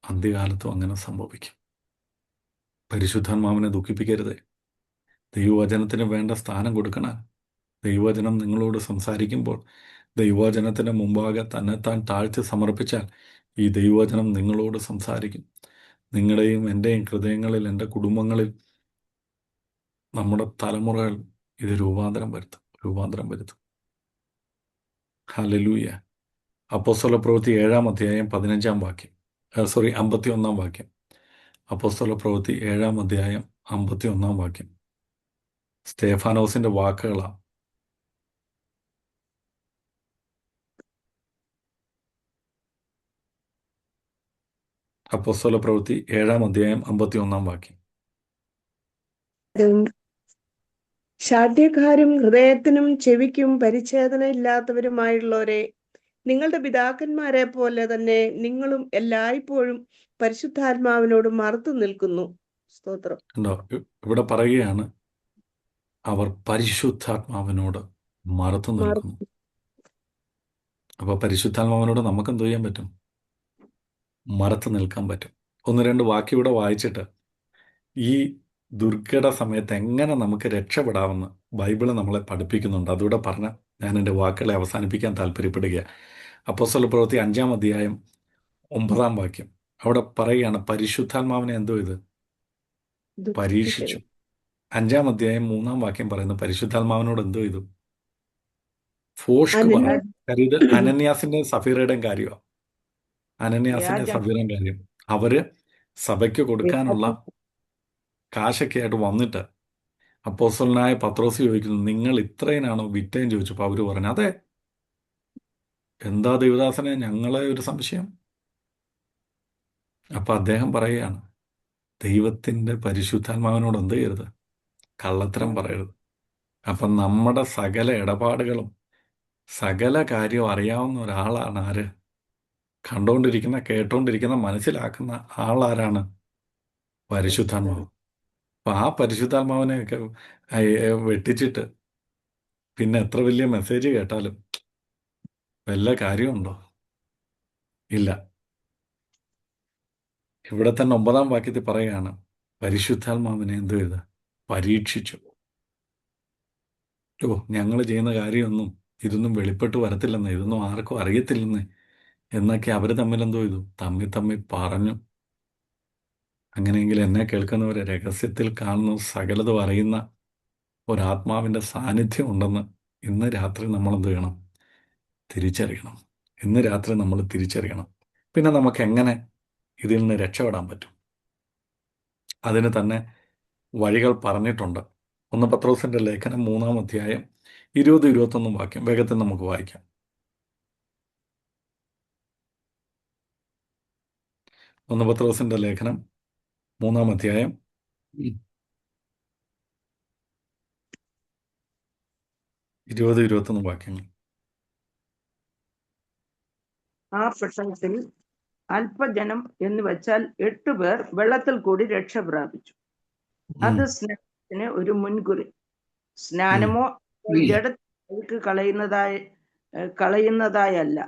അന്ത്യകാലത്തും അങ്ങനെ സംഭവിക്കും. പരിശുദ്ധാത്മാവിനെ ദുഃഖിപ്പിക്കരുത്. ദൈവവചനത്തിന് വേണ്ട സ്ഥാനം കൊടുക്കണം. ദൈവവചനം നിങ്ങളോട് സംസാരിക്കുമ്പോൾ ദൈവവചനത്തിന് മുമ്പാകെ തന്നെത്താൻ താഴ്ത്തി സമർപ്പിച്ചാൽ ഈ ദൈവവചനം നിങ്ങളോട് സംസാരിക്കും. നിങ്ങളുടെയും എൻ്റെയും ഹൃദയങ്ങളിൽ, എൻ്റെ കുടുംബങ്ങളിൽ, നമ്മുടെ തലമുറകൾ ഇത് രൂപാന്തരം വരുത്തും. ഹല്ലേലൂയ. അപ്പോസ്തലപ്രവൃത്തി 7-ാം അധ്യായം 15-ാം വാക്യം, 51-ാം വാക്യം. അപ്പോസ്തലപ്രവൃത്തി 7-ാം അധ്യായം 51-ാം വാക്യം സ്തേഫാനോസിന്റെ വാക്കുകളാണ്. അപ്പോസ്തലപ്രവൃത്തി 7-ാം അധ്യായം 51-ാം വാക്യം. ശാഠ്യക്കാരും ഹൃദയത്തിനും ചെവിക്കും പരിച്ഛേദന ഇല്ലാത്തവരുമായുള്ളവരെ, നിങ്ങളുടെ പിതാക്കന്മാരെ പോലെ തന്നെ നിങ്ങളും എല്ലായ്പ്പോഴും പരിശുദ്ധാത്മാവിനോട് മറുത്തു നിൽക്കുന്നു. സ്തോത്രം. കണ്ടോ, ഇവിടെ പറയുകയാണ്, അവർ പരിശുദ്ധാത്മാവിനോട് മറുത്തു നിൽക്കുന്നു. അപ്പോൾ പരിശുദ്ധാത്മാവിനോട് നമുക്ക് എന്ത് ചെയ്യാൻ പറ്റും? മറുത്തു നിൽക്കാൻ പറ്റും. 1-2 വാക്യം ഇവിടെ വായിച്ചിട്ട് ഈ ദുർഘട സമയത്ത് എങ്ങനെ നമുക്ക് രക്ഷപ്പെടാമെന്ന് ബൈബിള് നമ്മളെ പഠിപ്പിക്കുന്നുണ്ട്. അതുകൂടെ പറഞ്ഞ് ഞാൻ എൻ്റെ വാക്കുകളെ അവസാനിപ്പിക്കാൻ താല്പര്യപ്പെടുകയാണ്. അപ്പോസ്തലപ്രവൃത്തി 5-ാം അധ്യായം 9-ാം വാക്യം അവിടെ പറയുകയാണ്, പരിശുദ്ധാത്മാവിനെ എന്തോ ഇത് പരീക്ഷിച്ചു. 5-ാം അധ്യായം 3-ാം വാക്യം പറയുന്നു, പരിശുദ്ധാത്മാവിനോട് എന്തോ ഇത് ഫോഷ്ക്ക് പറഞ്ഞു. കാര്യം ഇത് അനന്യാസിന്റെ സഫീറയുടെയും കാര്യമാണ്. അനന്യാസിന്റെ സഫീറയും കാര്യം അവര് സഭയ്ക്ക് കൊടുക്കാനുള്ള കാശൊക്കെ ആയിട്ട് വന്നിട്ട് അപ്പോസ്തലനായ പത്രോസ് ചോദിക്കുന്നു, നിങ്ങൾ ഇത്രയിനാണോ വിറ്റേന്ന് ചോദിച്ചപ്പോൾ അവര് പറഞ്ഞു, അതെ. എന്താ ദൈവദാസനെ, ഞങ്ങളെ ഒരു സംശയം. അപ്പൊ അദ്ദേഹം പറയുകയാണ്, ദൈവത്തിന്റെ പരിശുദ്ധാത്മാവിനോട് എന്ത് ചെയ്യരുത്? കള്ളത്തരം പറയരുത്. അപ്പം നമ്മുടെ സകല ഇടപാടുകളും സകല കാര്യവും അറിയാവുന്ന ഒരാളാണ് ആര്? കണ്ടുകൊണ്ടിരിക്കുന്ന, കേട്ടുകൊണ്ടിരിക്കുന്ന, മനസ്സിലാക്കുന്ന ആളാരാണ്? പരിശുദ്ധാത്മാവ്. അപ്പൊ ആ പരിശുദ്ധാത്മാവിനെയൊക്കെ വെട്ടിച്ചിട്ട് പിന്നെ എത്ര വലിയ മെസ്സേജ് കേട്ടാലും വല്ല കാര്യമുണ്ടോ? ഇല്ല. ഇവിടെ തന്നെ 9-ാം വാക്യത്തിൽ പറയുകയാണ്, പരിശുദ്ധാത്മാവിനെ എന്ത് ചെയ്ത് പരീക്ഷിച്ചു. ഞങ്ങൾ ചെയ്യുന്ന കാര്യമൊന്നും ഇതൊന്നും വെളിപ്പെട്ട് വരത്തില്ലെന്ന്, ഇതൊന്നും ആർക്കും അറിയത്തില്ലെന്ന് എന്നൊക്കെ അവർ തമ്മിൽ എന്തോ ചെയ്തു? തമ്മിൽ പറഞ്ഞു. അങ്ങനെയെങ്കിൽ എന്നെ കേൾക്കുന്നവരെ, രഹസ്യത്തിൽ കാണുന്ന സകലതും അറിയുന്ന ഒരാത്മാവിൻ്റെ സാന്നിധ്യം ഉണ്ടെന്ന് ഇന്ന് രാത്രി നമ്മൾ എന്ത് ചെയ്യണം? തിരിച്ചറിയണം. ഇന്ന് രാത്രി നമ്മൾ തിരിച്ചറിയണം. പിന്നെ നമുക്ക് എങ്ങനെ ഇതിൽ നിന്ന് രക്ഷപ്പെടാൻ പറ്റും? അതിന് തന്നെ വഴികൾ പറഞ്ഞിട്ടുണ്ട്. 1 പത്രോസിന്റെ ലേഖനം 3-ാം അധ്യായം 20-21 വാക്യം വേഗത്തിൽ നമുക്ക് വായിക്കാം. 1 പത്രോസിന്റെ ലേഖനം 3-ാം അധ്യായം 20-21 വാക്യങ്ങൾ. ആ പെട്ടകത്തിൽ അല്പജനം എന്ന് വെച്ചാൽ 8 പേർ വെള്ളത്തിൽ കൂടി രക്ഷ പ്രാപിച്ചു. അത് സ്നാനത്തിന് ഒരു മുൻകുറി. സ്നാനമോ ജഡത്തിലേക്ക് കളയുന്നതായല്ല,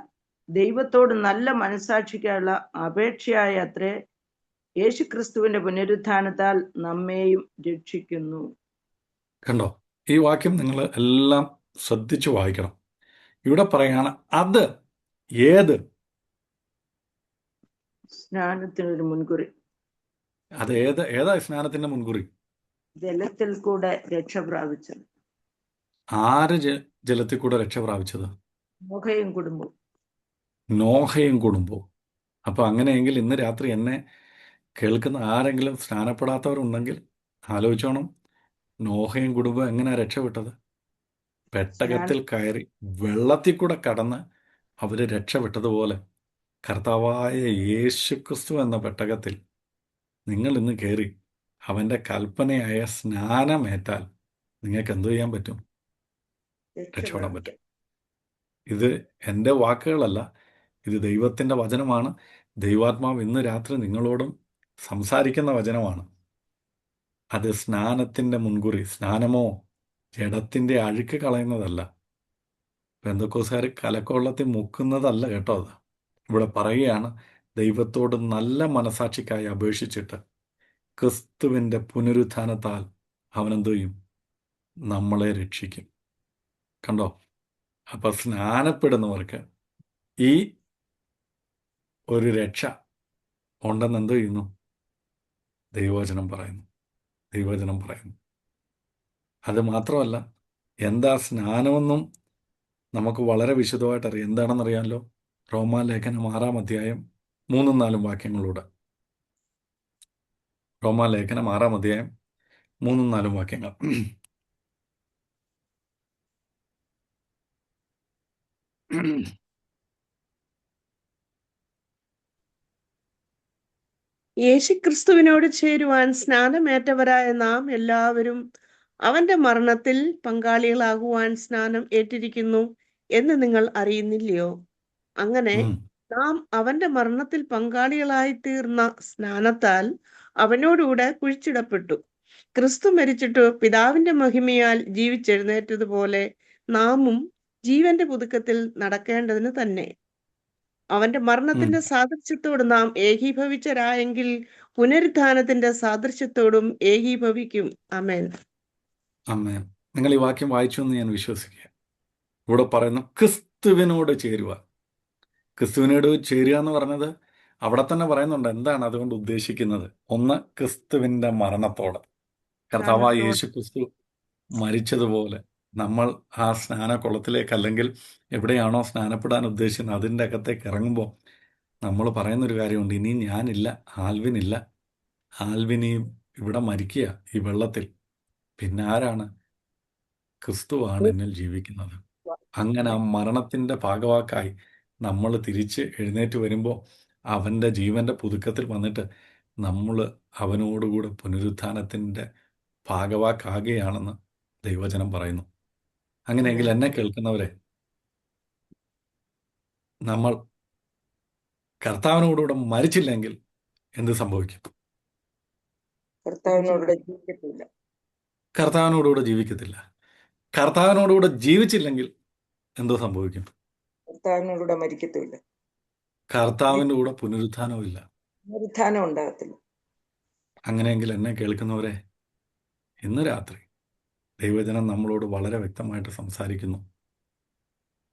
ദൈവത്തോട് നല്ല മനസാക്ഷിക്കുള്ള അപേക്ഷയായ അത്രേ യേശുക്രിസ്തുവിന്റെ പുനരുത്ഥാനത്താൽ നമ്മെയും രക്ഷിക്കുന്നു. കണ്ടോ, ഈ വാക്യം നിങ്ങൾ എല്ലാം ശ്രദ്ധിച്ചു വായിക്കണം. ഇവിടെ പറയാണ്, അത് ഏത് സ്നാനത്തിനൊരു മുൻകുറി. അത് ഏതാ സ്നാനത്തിന്റെ മുൻകുറി? ജലത്തിൽ കൂടെ രക്ഷ പ്രാപിച്ചത്. ആര് ജലത്തിൽ കൂടെ രക്ഷ പ്രാപിച്ചത്? നോഹയും കുടുംബവും. അപ്പൊ അങ്ങനെയെങ്കിൽ ഇന്ന് രാത്രി എന്നെ കേൾക്കുന്ന ആരെങ്കിലും സ്നാനപ്പെടാത്തവരുണ്ടെങ്കിൽ ആലോചിച്ചോണം, നോഹയും കുടുംബം എങ്ങനെയാ രക്ഷപ്പെട്ടത്? പെട്ടകത്തിൽ കയറി വെള്ളത്തിൽ കൂടെ കടന്ന് അവര് രക്ഷപ്പെട്ടതുപോലെ കർത്താവായ യേശുക്രിസ്തു എന്ന പെട്ടകത്തിൽ നിങ്ങൾ ഇന്ന് കയറി അവന്റെ കൽപ്പനയായ സ്നാനമേറ്റാൽ നിങ്ങൾക്ക് എന്തു ചെയ്യാൻ പറ്റും? രക്ഷപ്പെടാൻ പറ്റും. ഇത് എൻ്റെ വാക്കുകളല്ല, ഇത് ദൈവത്തിൻ്റെ വചനമാണ്. ദൈവാത്മാവ് ഇന്ന് രാത്രി നിങ്ങളോടും സംസാരിക്കുന്ന വചനമാണ്. അത് സ്നാനത്തിൻ്റെ മുൻകുറി. സ്നാനമോ ജഡത്തിൻ്റെ അഴുക്ക് കളയുന്നതല്ല. പെന്തക്കോസ്തുകാർ കലക്കവെള്ളത്തിൽ മുക്കുന്നതല്ല കേട്ടോ. അത് ഇവിടെ പറയുകയാണ്, ദൈവത്തോട് നല്ല മനസാക്ഷിക്കായി അപേക്ഷിച്ചിട്ട് ക്രിസ്തുവിൻ്റെ പുനരുത്ഥാനത്താൽ അവനെന്തു ചെയ്യും? നമ്മളെ രക്ഷിക്കും. കണ്ടോ? അപ്പം സ്നാനപ്പെടുന്നവർക്ക് ഈ ഒരു രക്ഷ ഉണ്ടെന്ന് എന്ത് ചെയ്യുന്നു? ദൈവവചനം പറയുന്നു. ദൈവവചനം പറയുന്നു. അത് മാത്രമല്ല, എന്താ സ്നാനമെന്നും നമുക്ക് വളരെ വിശദമായിട്ട് അറിയാം. എന്താണെന്നറിയാമല്ലോ? റോമാലേഖനം 6-ാം അധ്യായം 3-4 വാക്യങ്ങളൂടെ. റോമാലേഖനം 6-ാം അധ്യായം 3-4 വാക്യങ്ങൾ. യേശുക്രിസ്തുവിനോട് ചേരുവാൻ സ്നാനമേറ്റവരായ നാം എല്ലാവരും അവന്റെ മരണത്തിൽ പങ്കാളികളാകുവാൻ സ്നാനം ഏറ്റിരിക്കുന്നു എന്ന് നിങ്ങൾ അറിയുന്നില്ലയോ? അങ്ങനെ ഉം. നാം അവന്റെ മരണത്തിൽ പങ്കാളികളായി തീർന്ന സ്നാനത്താൽ അവനോടുകൂടെ കുഴിച്ചിടപ്പെട്ടു. ക്രിസ്തു മരിച്ചിട്ട് പിതാവിന്റെ മഹിമയാൽ ജീവിച്ചെഴുന്നേറ്റതുപോലെ നാമും ജീവന്റെ പുതുക്കത്തിൽ നടക്കേണ്ടതിന് തന്നെ. അവന്റെ മരണത്തിന്റെ സാദൃശ്യത്തോട് നാം ഏകീഭവിച്ചരായെങ്കിൽ പുനരുത്ഥാനത്തിന്റെ സാദൃശ്യത്തോടും ഏകീഭവിക്കും. ആമേൻ. ആമേൻ. നിങ്ങൾ ഈ വാക്യം വായിച്ചു എന്ന് ഞാൻ വിശ്വസിക്കുക. ഇവിടെ പറയുന്നു ക്രിസ്തുവിനോട് ചേരുക. ക്രിസ്തുവിനോട് ചേരുക എന്ന് പറഞ്ഞത് അവിടെ തന്നെ പറയുന്നുണ്ട്. എന്താണ് അതുകൊണ്ട് ഉദ്ദേശിക്കുന്നത്? ഒന്ന്, ക്രിസ്തുവിന്റെ മരണത്തോട്. കർത്താവായ സ്നാനത്തോട് യേശു ക്രിസ്തു മരിച്ചതുപോലെ നമ്മൾ ആ സ്നാനക്കുളത്തിലേക്ക്, അല്ലെങ്കിൽ എവിടെയാണോ സ്നാനപ്പെടാൻ ഉദ്ദേശിക്കുന്നത് അതിൻ്റെ അകത്തേക്ക് ഇറങ്ങുമ്പോൾ നമ്മൾ പറയുന്നൊരു കാര്യമുണ്ട്. ഇനി ഞാനില്ല, ആൽവിനില്ല. ആൽവിനിയും ഇവിടെ മരിക്കുക ഈ വെള്ളത്തിൽ. പിന്നെ ആരാണ്? ക്രിസ്തുവാണ് എന്നിൽ ജീവിക്കുന്നത്. അങ്ങനെ ആ മരണത്തിൻ്റെ ഭാഗവാക്കായി നമ്മൾ തിരിച്ച് എഴുന്നേറ്റ് വരുമ്പോൾ അവൻ്റെ ജീവൻ്റെ പുതുക്കത്തിൽ വന്നിട്ട് നമ്മൾ അവനോടുകൂടെ പുനരുത്ഥാനത്തിൻ്റെ ഭാഗവാക്കാകുകയാണെന്ന് ദൈവവചനം പറയുന്നു. അങ്ങനെയെങ്കിൽ എന്നെ കേൾക്കുന്നവരെ, നമ്മൾ കർത്താവിനോടുകൂടെ മരിച്ചില്ലെങ്കിൽ എന്ത് സംഭവിക്കും? കർത്താവിനോട് ജീവിക്കത്തില്ല. കർത്താവിനോടുകൂടെ ജീവിക്കത്തില്ല. കർത്താവിനോടുകൂടെ ജീവിച്ചില്ലെങ്കിൽ എന്തോ സംഭവിക്കും? കർത്താവിനോട് മരിക്കത്തില്ല. കർത്താവിൻ്റെ കൂടെ പുനരുത്ഥാനവും ഇല്ല. പുനരുത്ഥാനം ഉണ്ടാകത്തില്ല. അങ്ങനെയെങ്കിൽ എന്നെ കേൾക്കുന്നവരെ, ഇന്ന് രാത്രി ദൈവവചനം നമ്മളോട് വളരെ വ്യക്തമായിട്ട് സംസാരിക്കുന്നു.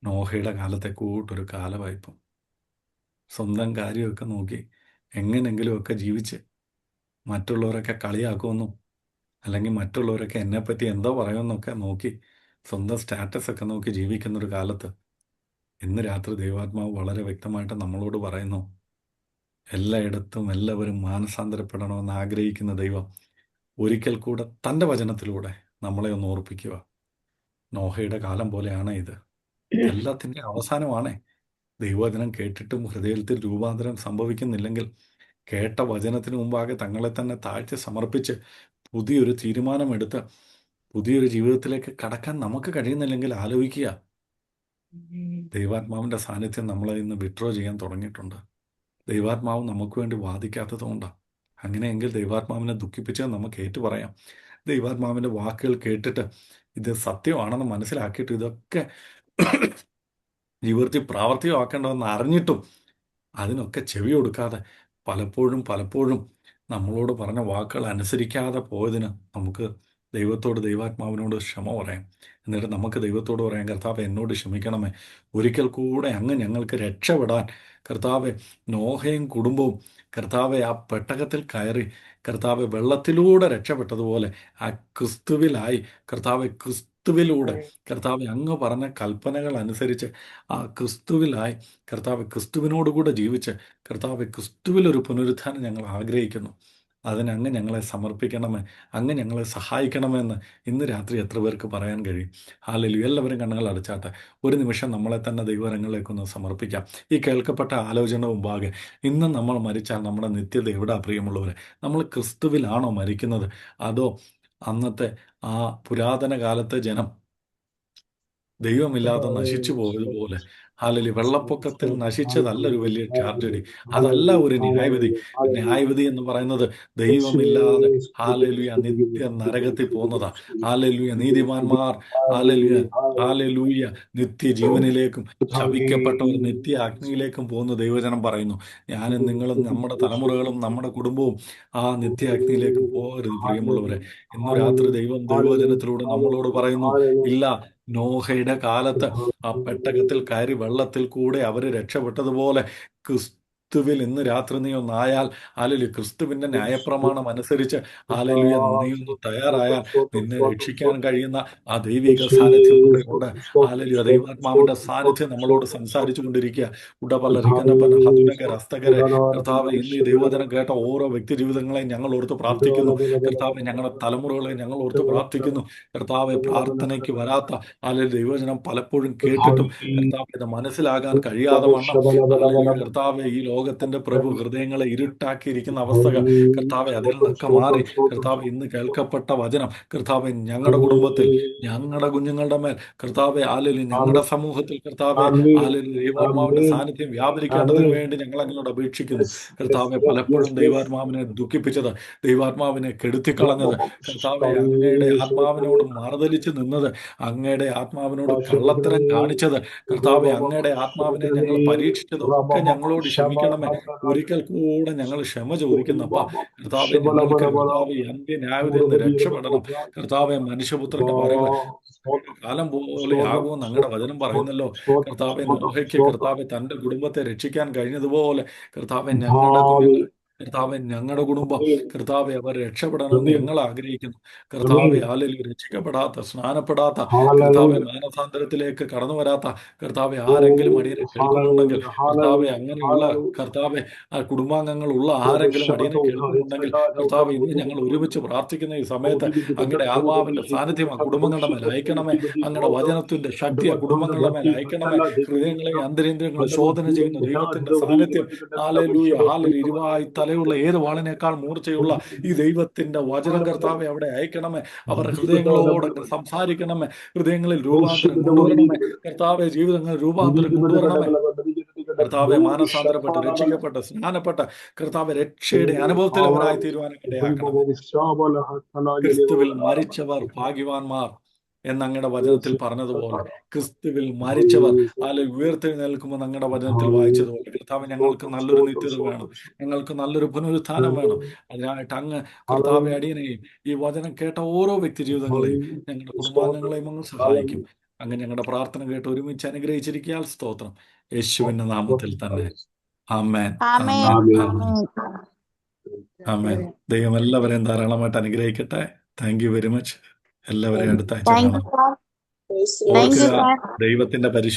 നോഹയുടെ കാലത്തെ കൂട്ടൊരു കാലവായ്പം. സ്വന്തം കാര്യമൊക്കെ നോക്കി എങ്ങനെങ്കിലുമൊക്കെ ജീവിച്ച് മറ്റുള്ളവരൊക്കെ കളിയാക്കുമെന്നും അല്ലെങ്കിൽ മറ്റുള്ളവരൊക്കെ എന്നെപ്പറ്റി എന്തോ പറയുമെന്നൊക്കെ നോക്കി സ്വന്തം സ്റ്റാറ്റസൊക്കെ നോക്കി ജീവിക്കുന്നൊരു കാലത്ത് ഇന്ന് രാത്രി ദൈവാത്മാവ് വളരെ വ്യക്തമായിട്ട് നമ്മളോട് പറയുന്നു, എല്ലായിടത്തും എല്ലാവരും മാനസാന്തരപ്പെടണമെന്ന് ആഗ്രഹിക്കുന്ന ദൈവം ഒരിക്കൽ കൂടെ തൻ്റെ വചനത്തിലൂടെ നമ്മളെ ഒന്ന് ഓർപ്പിക്കുക. നോഹയുടെ കാലം പോലെയാണ് ഇത്. എല്ലാത്തിൻ്റെ അവസാനമാണേ. ദൈവവചനം കേട്ടിട്ടും ഹൃദയത്തിൽ രൂപാന്തരം സംഭവിക്കുന്നില്ലെങ്കിൽ, കേട്ട വചനത്തിന് മുമ്പാകെ തങ്ങളെ തന്നെ താഴ്ത്തി സമർപ്പിച്ച് പുതിയൊരു തീരുമാനമെടുത്ത് പുതിയൊരു ജീവിതത്തിലേക്ക് കടക്കാൻ നമുക്ക് കഴിയുന്നില്ലെങ്കിൽ ആലോചിക്കുക. ദൈവാത്മാവിൻ്റെ സാന്നിധ്യം നമ്മളെ ഇന്ന് വിഡ്രോ ചെയ്യാൻ തുടങ്ങിയിട്ടുണ്ട്. ദൈവാത്മാവ് നമുക്ക് വേണ്ടി വാദിക്കാത്തത് കൊണ്ടാണ്. അങ്ങനെയെങ്കിൽ ദൈവാത്മാവിനെ ദുഃഖിപ്പിച്ചാൽ നമുക്ക് ഏറ്റു പറയാം. ദൈവാത്മാവിൻ്റെ വാക്കുകൾ കേട്ടിട്ട് ഇത് സത്യമാണെന്ന് മനസ്സിലാക്കിയിട്ട് ഇതൊക്കെ ജീവിതത്തിൽ പ്രാവർത്തികമാക്കേണ്ടതെന്ന് അറിഞ്ഞിട്ടും അതിനൊക്കെ ചെവി കൊടുക്കാതെ പലപ്പോഴും നമ്മളോട് പറഞ്ഞ വാക്കുകൾ അനുസരിക്കാതെ പോയതിന് നമുക്ക് ദൈവാത്മാവിനോട് ക്ഷമ പറയാം. എന്നിട്ട് നമുക്ക് ദൈവത്തോട് പറയാം, കർത്താവെ എന്നോട് ക്ഷമിക്കണമേ, ഒരിക്കൽ കൂടെ അങ്ങ് ഞങ്ങൾക്ക് രക്ഷപ്പെടാൻ കർത്താവെ, നോഹയും കുടുംബവും കർത്താവെ ആ പെട്ടകത്തിൽ കയറി കർത്താവെ വെള്ളത്തിലൂടെ രക്ഷപ്പെട്ടതുപോലെ ആ ക്രിസ്തുവിലായി കർത്താവെ, ക്രിസ്തുവിലൂടെ കർത്താവെ അങ്ങ് പറഞ്ഞ കൽപ്പനകൾ അനുസരിച്ച് ആ ക്രിസ്തുവിലായി കർത്താവെ, ക്രിസ്തുവിനോടുകൂടെ ജീവിച്ച് കർത്താവെ, ക്രിസ്തുവിലൊരു പുനരുത്ഥാനം ഞങ്ങൾ ആഗ്രഹിക്കുന്നു. അതിന് അങ്ങ് ഞങ്ങളെ സമർപ്പിക്കണമേ, അങ്ങ് ഞങ്ങളെ സഹായിക്കണമെന്ന് ഇന്ന് രാത്രി എത്ര പേർക്ക് പറയാൻ കഴിയും? ഹല്ലേലൂയ. എല്ലാവരും കണ്ണുകൾ അടച്ചാട്ടെ. ഒരു നിമിഷം നമ്മളെ തന്നെ ദൈവകരങ്ങളിലേക്കൊന്ന് സമർപ്പിക്കാം. ഈ കേൾക്കപ്പെട്ട ആലോചന മുമ്പാകെ ഇന്ന് നമ്മൾ മരിച്ചാൽ നമ്മുടെ നിത്യത എവിടാ പ്രിയമുള്ളവരെ? നമ്മൾ ക്രിസ്തുവിലാണോ മരിക്കുന്നത്? അതോ അന്നത്തെ ആ പുരാതന കാലത്തെ ജനം ദൈവമില്ലാതെ നശിച്ചു പോയതുപോലെ, ഹല്ലേലൂയ, വെള്ളപ്പൊക്കത്തിൽ നശിച്ചതല്ല ഒരു വലിയ ട്രാജഡി, അതല്ല ഒരു ന്യായവിധി. ന്യായവിധി എന്ന് പറയുന്നത് ദൈവമില്ലാതെ ഹല്ലേലൂയ നിത്യ നരകത്തിൽ പോകുന്നതാ. ഹല്ലേലൂയ, നീതിമാന്മാർ ഹല്ലേലൂയ നിത്യജീവനിലേക്കും ശപിക്കപ്പെട്ടവർ നിത്യ അഗ്നിയിലേക്കും പോകുന്ന ദൈവജനം പറയുന്നു. ഞാനും നിങ്ങളും നമ്മുടെ തലമുറകളും നമ്മുടെ കുടുംബവും ആ നിത്യ അഗ്നിയിലേക്ക് പോകരുത് പ്രിയമുള്ളവരെ. ഇന്ന് രാത്രി ദൈവവചനത്തിലൂടെ നമ്മളോട് പറയുന്നു, ഇല്ല, നോഹയുടെ കാലത്ത് ആ പെട്ടകത്തിൽ കയറി വെള്ളത്തിൽ കൂടെ അവർ രക്ഷപ്പെട്ടതുപോലെ ക്രിസ്തുവിൽ ഇന്ന് രാത്രി നീ ഒന്നായാൽ, ഹല്ലേലൂയ, ക്രിസ്തുവിന്റെ ന്യായപ്രമാണം അനുസരിച്ച്, ഹല്ലേലൂയ, നീ ഒന്ന് തയ്യാറായാൽ നിന്നെ രക്ഷിക്കാൻ കഴിയുന്ന ആ ദൈവിക സാന്നിധ്യം കൂടെ ഉണ്ട്. ഹല്ലേലൂയ, ദൈവാത്മാവിന്റെ സാന്നിധ്യം നമ്മളോട് സംസാരിച്ചു കൊണ്ടിരിക്കുക. ഉടപല റികനപന ഹതുനകര ഹസ്തകരെ. കർത്താവ്, ഇന്ന് ഈ ദൈവവചനം കേട്ട ഓരോ വ്യക്തി ജീവിതങ്ങളെയും ഞങ്ങൾ ഓർത്ത് പ്രാർത്ഥിക്കുന്നു. കർത്താവ്, ഞങ്ങളുടെ തലമുറകളെ ഞങ്ങൾ ഓർത്ത് പ്രാർത്ഥിക്കുന്നു. കർത്താവ്, പ്രാർത്ഥനയ്ക്ക് വരാത്ത, അല്ലെങ്കിൽ ദൈവവചനം പലപ്പോഴും കേട്ടിട്ടും കർത്താവ് ഇത് മനസ്സിലാകാൻ കഴിയാതെ വണ്ണം, അല്ലെങ്കിൽ കർത്താവ് ഈ ലോകത്തിന്റെ പ്രഭു ഹൃദയങ്ങളെ ഇരുട്ടാക്കിയിരിക്കുന്ന അവസ്ഥകൾ, കർത്താവ് അതിൽ നിന്നൊക്കെ മാറി, കർത്താവ് ഇന്ന് കേൾക്കപ്പെട്ട വചനം, കർത്താവ് ഞങ്ങളുടെ കുടുംബത്തിൽ, ഞങ്ങളുടെ കുഞ്ഞുങ്ങളുടെ മേൽ, കർത്താവ് അല്ലെങ്കിൽ ഞങ്ങളുടെ സമൂഹത്തിൽ, കർത്താവ് അല്ലെങ്കിൽ ദൈവാത്മാവിന്റെ സാന്നിധ്യം വ്യാപരിക്കേണ്ടതിന് വേണ്ടി ഞങ്ങൾ അങ്ങോട്ട് അപേക്ഷിക്കുന്നു. കർത്താവ്, പലപ്പോഴും ദൈവാത്മാവിനെ ദുഃഖിപ്പിച്ചത്, ദൈവാത്മാവിനെ കെടുത്തിക്കളഞ്ഞത്, കർത്താവ് അങ്ങയുടെ ആത്മാവിനോട് മറുതലിച്ച് നിന്നത്, അങ്ങയുടെ ആത്മാവിനോട് കള്ളത്തരം കാണിച്ചത്, കർത്താവെ അങ്ങയുടെ ആത്മാവിനെ ഞങ്ങൾ പരീക്ഷിച്ചതൊക്കെ ഞങ്ങളോട് ക്ഷമിക്കണമേ. ഒരിക്കൽ കൂടെ ഞങ്ങൾ ക്ഷമ ചോദിക്കുന്നപ്പ, കർത്താവെ ഞങ്ങൾക്ക്, കർത്താവ് അന്ത്യന്യായത്തിൽ നിന്ന് രക്ഷപ്പെടണം. കർത്താവെ, മനുഷ്യപുത്രന്റെ വരവ് കാലം പോലെ ആകുമെന്ന് അങ്ങയുടെ വചനം പറയുന്നല്ലോ. കർത്താവെ, നോഹയ്ക്ക് കർത്താവെ തന്റെ കുടുംബത്തെ രക്ഷിക്കാൻ കഴിഞ്ഞതുപോലെ, കർത്താവെ ഞങ്ങളുടെ കുഞ്ഞുങ്ങൾ, കർത്താവെ ഞങ്ങളുടെ കുടുംബം, കർത്താവെ അവർ രക്ഷപ്പെടണമെന്ന് ഞങ്ങൾ ആഗ്രഹിക്കുന്നു. കർത്താവെ, ഹല്ലേലൂയ, രക്ഷിക്കപ്പെടാത്ത, സ്നാനപ്പെടാത്ത, കർത്താവെ മാനസാന്തരത്തിലേക്ക് കടന്നു വരാത്ത, കർത്താവെ ആരെങ്കിലും അടിയനെ കേൾക്കുന്നുണ്ടെങ്കിൽ, കർത്താവെ അങ്ങനെയുള്ള, കർത്താവെ ആ കുടുംബാംഗങ്ങളുള്ള ആരെങ്കിലും അടിയനെ കേൾക്കുന്നുണ്ടെങ്കിൽ, കർത്താവെ ഇന്ന് ഞങ്ങൾ ഒരുമിച്ച് പ്രാർത്ഥിക്കുന്ന ഈ സമയത്ത് അങ്ങയുടെ ആത്മാവിന്റെ സാന്നിധ്യം ആ കുടുംബങ്ങളുടെ മേൽ അയക്കണമേ. അങ്ങയുടെ വചനത്തിന്റെ ശക്തി ആ കുടുംബങ്ങളുടെ മേൽ അയക്കണമേ. ഹൃദയങ്ങളെയും അന്തരേന്ദ്രിയങ്ങളെ ശോധന ചെയ്യുന്ന ദൈവത്തിന്റെ സാന്നിധ്യം, ഹല്ലേലൂയ, ഹല്ലേലൂയ, ഇരുവായി തലയുള്ള ഏത് വാളിനേക്കാൾ മൂർച്ചയുള്ള ഈ ദൈവത്തിന്റെ വചനം, കർത്താവെ അവിടെ അയക്കണമേ. അവരുടെ ഹൃദയങ്ങളോട് സംസാരിക്കണമേ. ഹൃദയങ്ങളിൽ രൂപാന്തരം കൊണ്ടുവരണമേ. കർത്താവെ, ജീവിതങ്ങളിൽ രൂപാന്തരം കൊണ്ടുവരണമേ. കർത്താവെ, മാനസാന്തരപ്പെട്ട്, രക്ഷിക്കപ്പെട്ട്, സ്നാനപ്പെട്ട്, കർത്താവെ രക്ഷയുടെ അനുഭവത്തിൽ അവരായി തീരുവാനും ഇടയാക്കണമേ. ക്രിസ്തുവിൽ മരിച്ചവർ ഭാഗ്യവാന്മാർ എന്നങ്ങയുടെ വചനത്തിൽ പറഞ്ഞതുപോലെ, ക്രിസ്തുവിൽ മരിച്ചവർ അല്ലെങ്കിൽ ഉയർത്തെഴുന്നേൽക്കുമ്പോൾ അങ്ങയുടെ വചനത്തിൽ വായിച്ചതുപോലെ, കർത്താവ് ഞങ്ങൾക്ക് നല്ലൊരു നിത്യത വേണം, ഞങ്ങൾക്ക് നല്ലൊരു പുനരുത്ഥാനം വേണം. അതിനായിട്ട് അങ്ങ്, കർത്താവെ, അടിയനെയും ഈ വചനം കേട്ട ഓരോ വ്യക്തി ജീവിതങ്ങളെയും, ഞങ്ങളുടെ കുടുംബാംഗങ്ങളെയും അങ്ങ് സഹായിക്കും. അങ്ങ് ഞങ്ങളുടെ പ്രാർത്ഥന കേട്ട് ഒരുമിച്ച് അനുഗ്രഹിച്ചിരിക്കാൻ സ്തോത്രം. യേശുവിന്റെ നാമത്തിൽ തന്നെ. ആമേൻ, ആമേൻ. ആമേൻ, ആമേൻ, ആമേൻ. ദൈവം എല്ലാവരെയും ധാരാളമായിട്ട് അനുഗ്രഹിക്കട്ടെ. Thank you very much. എല്ലാവരെയും അടുത്ത ആഴ്ച താങ്ക് യു കാണാം. സാർ. താങ്ക് യു ഓർക്കുക, സാർ. ദൈവത്തിന്റെ പരിശുദ്ധ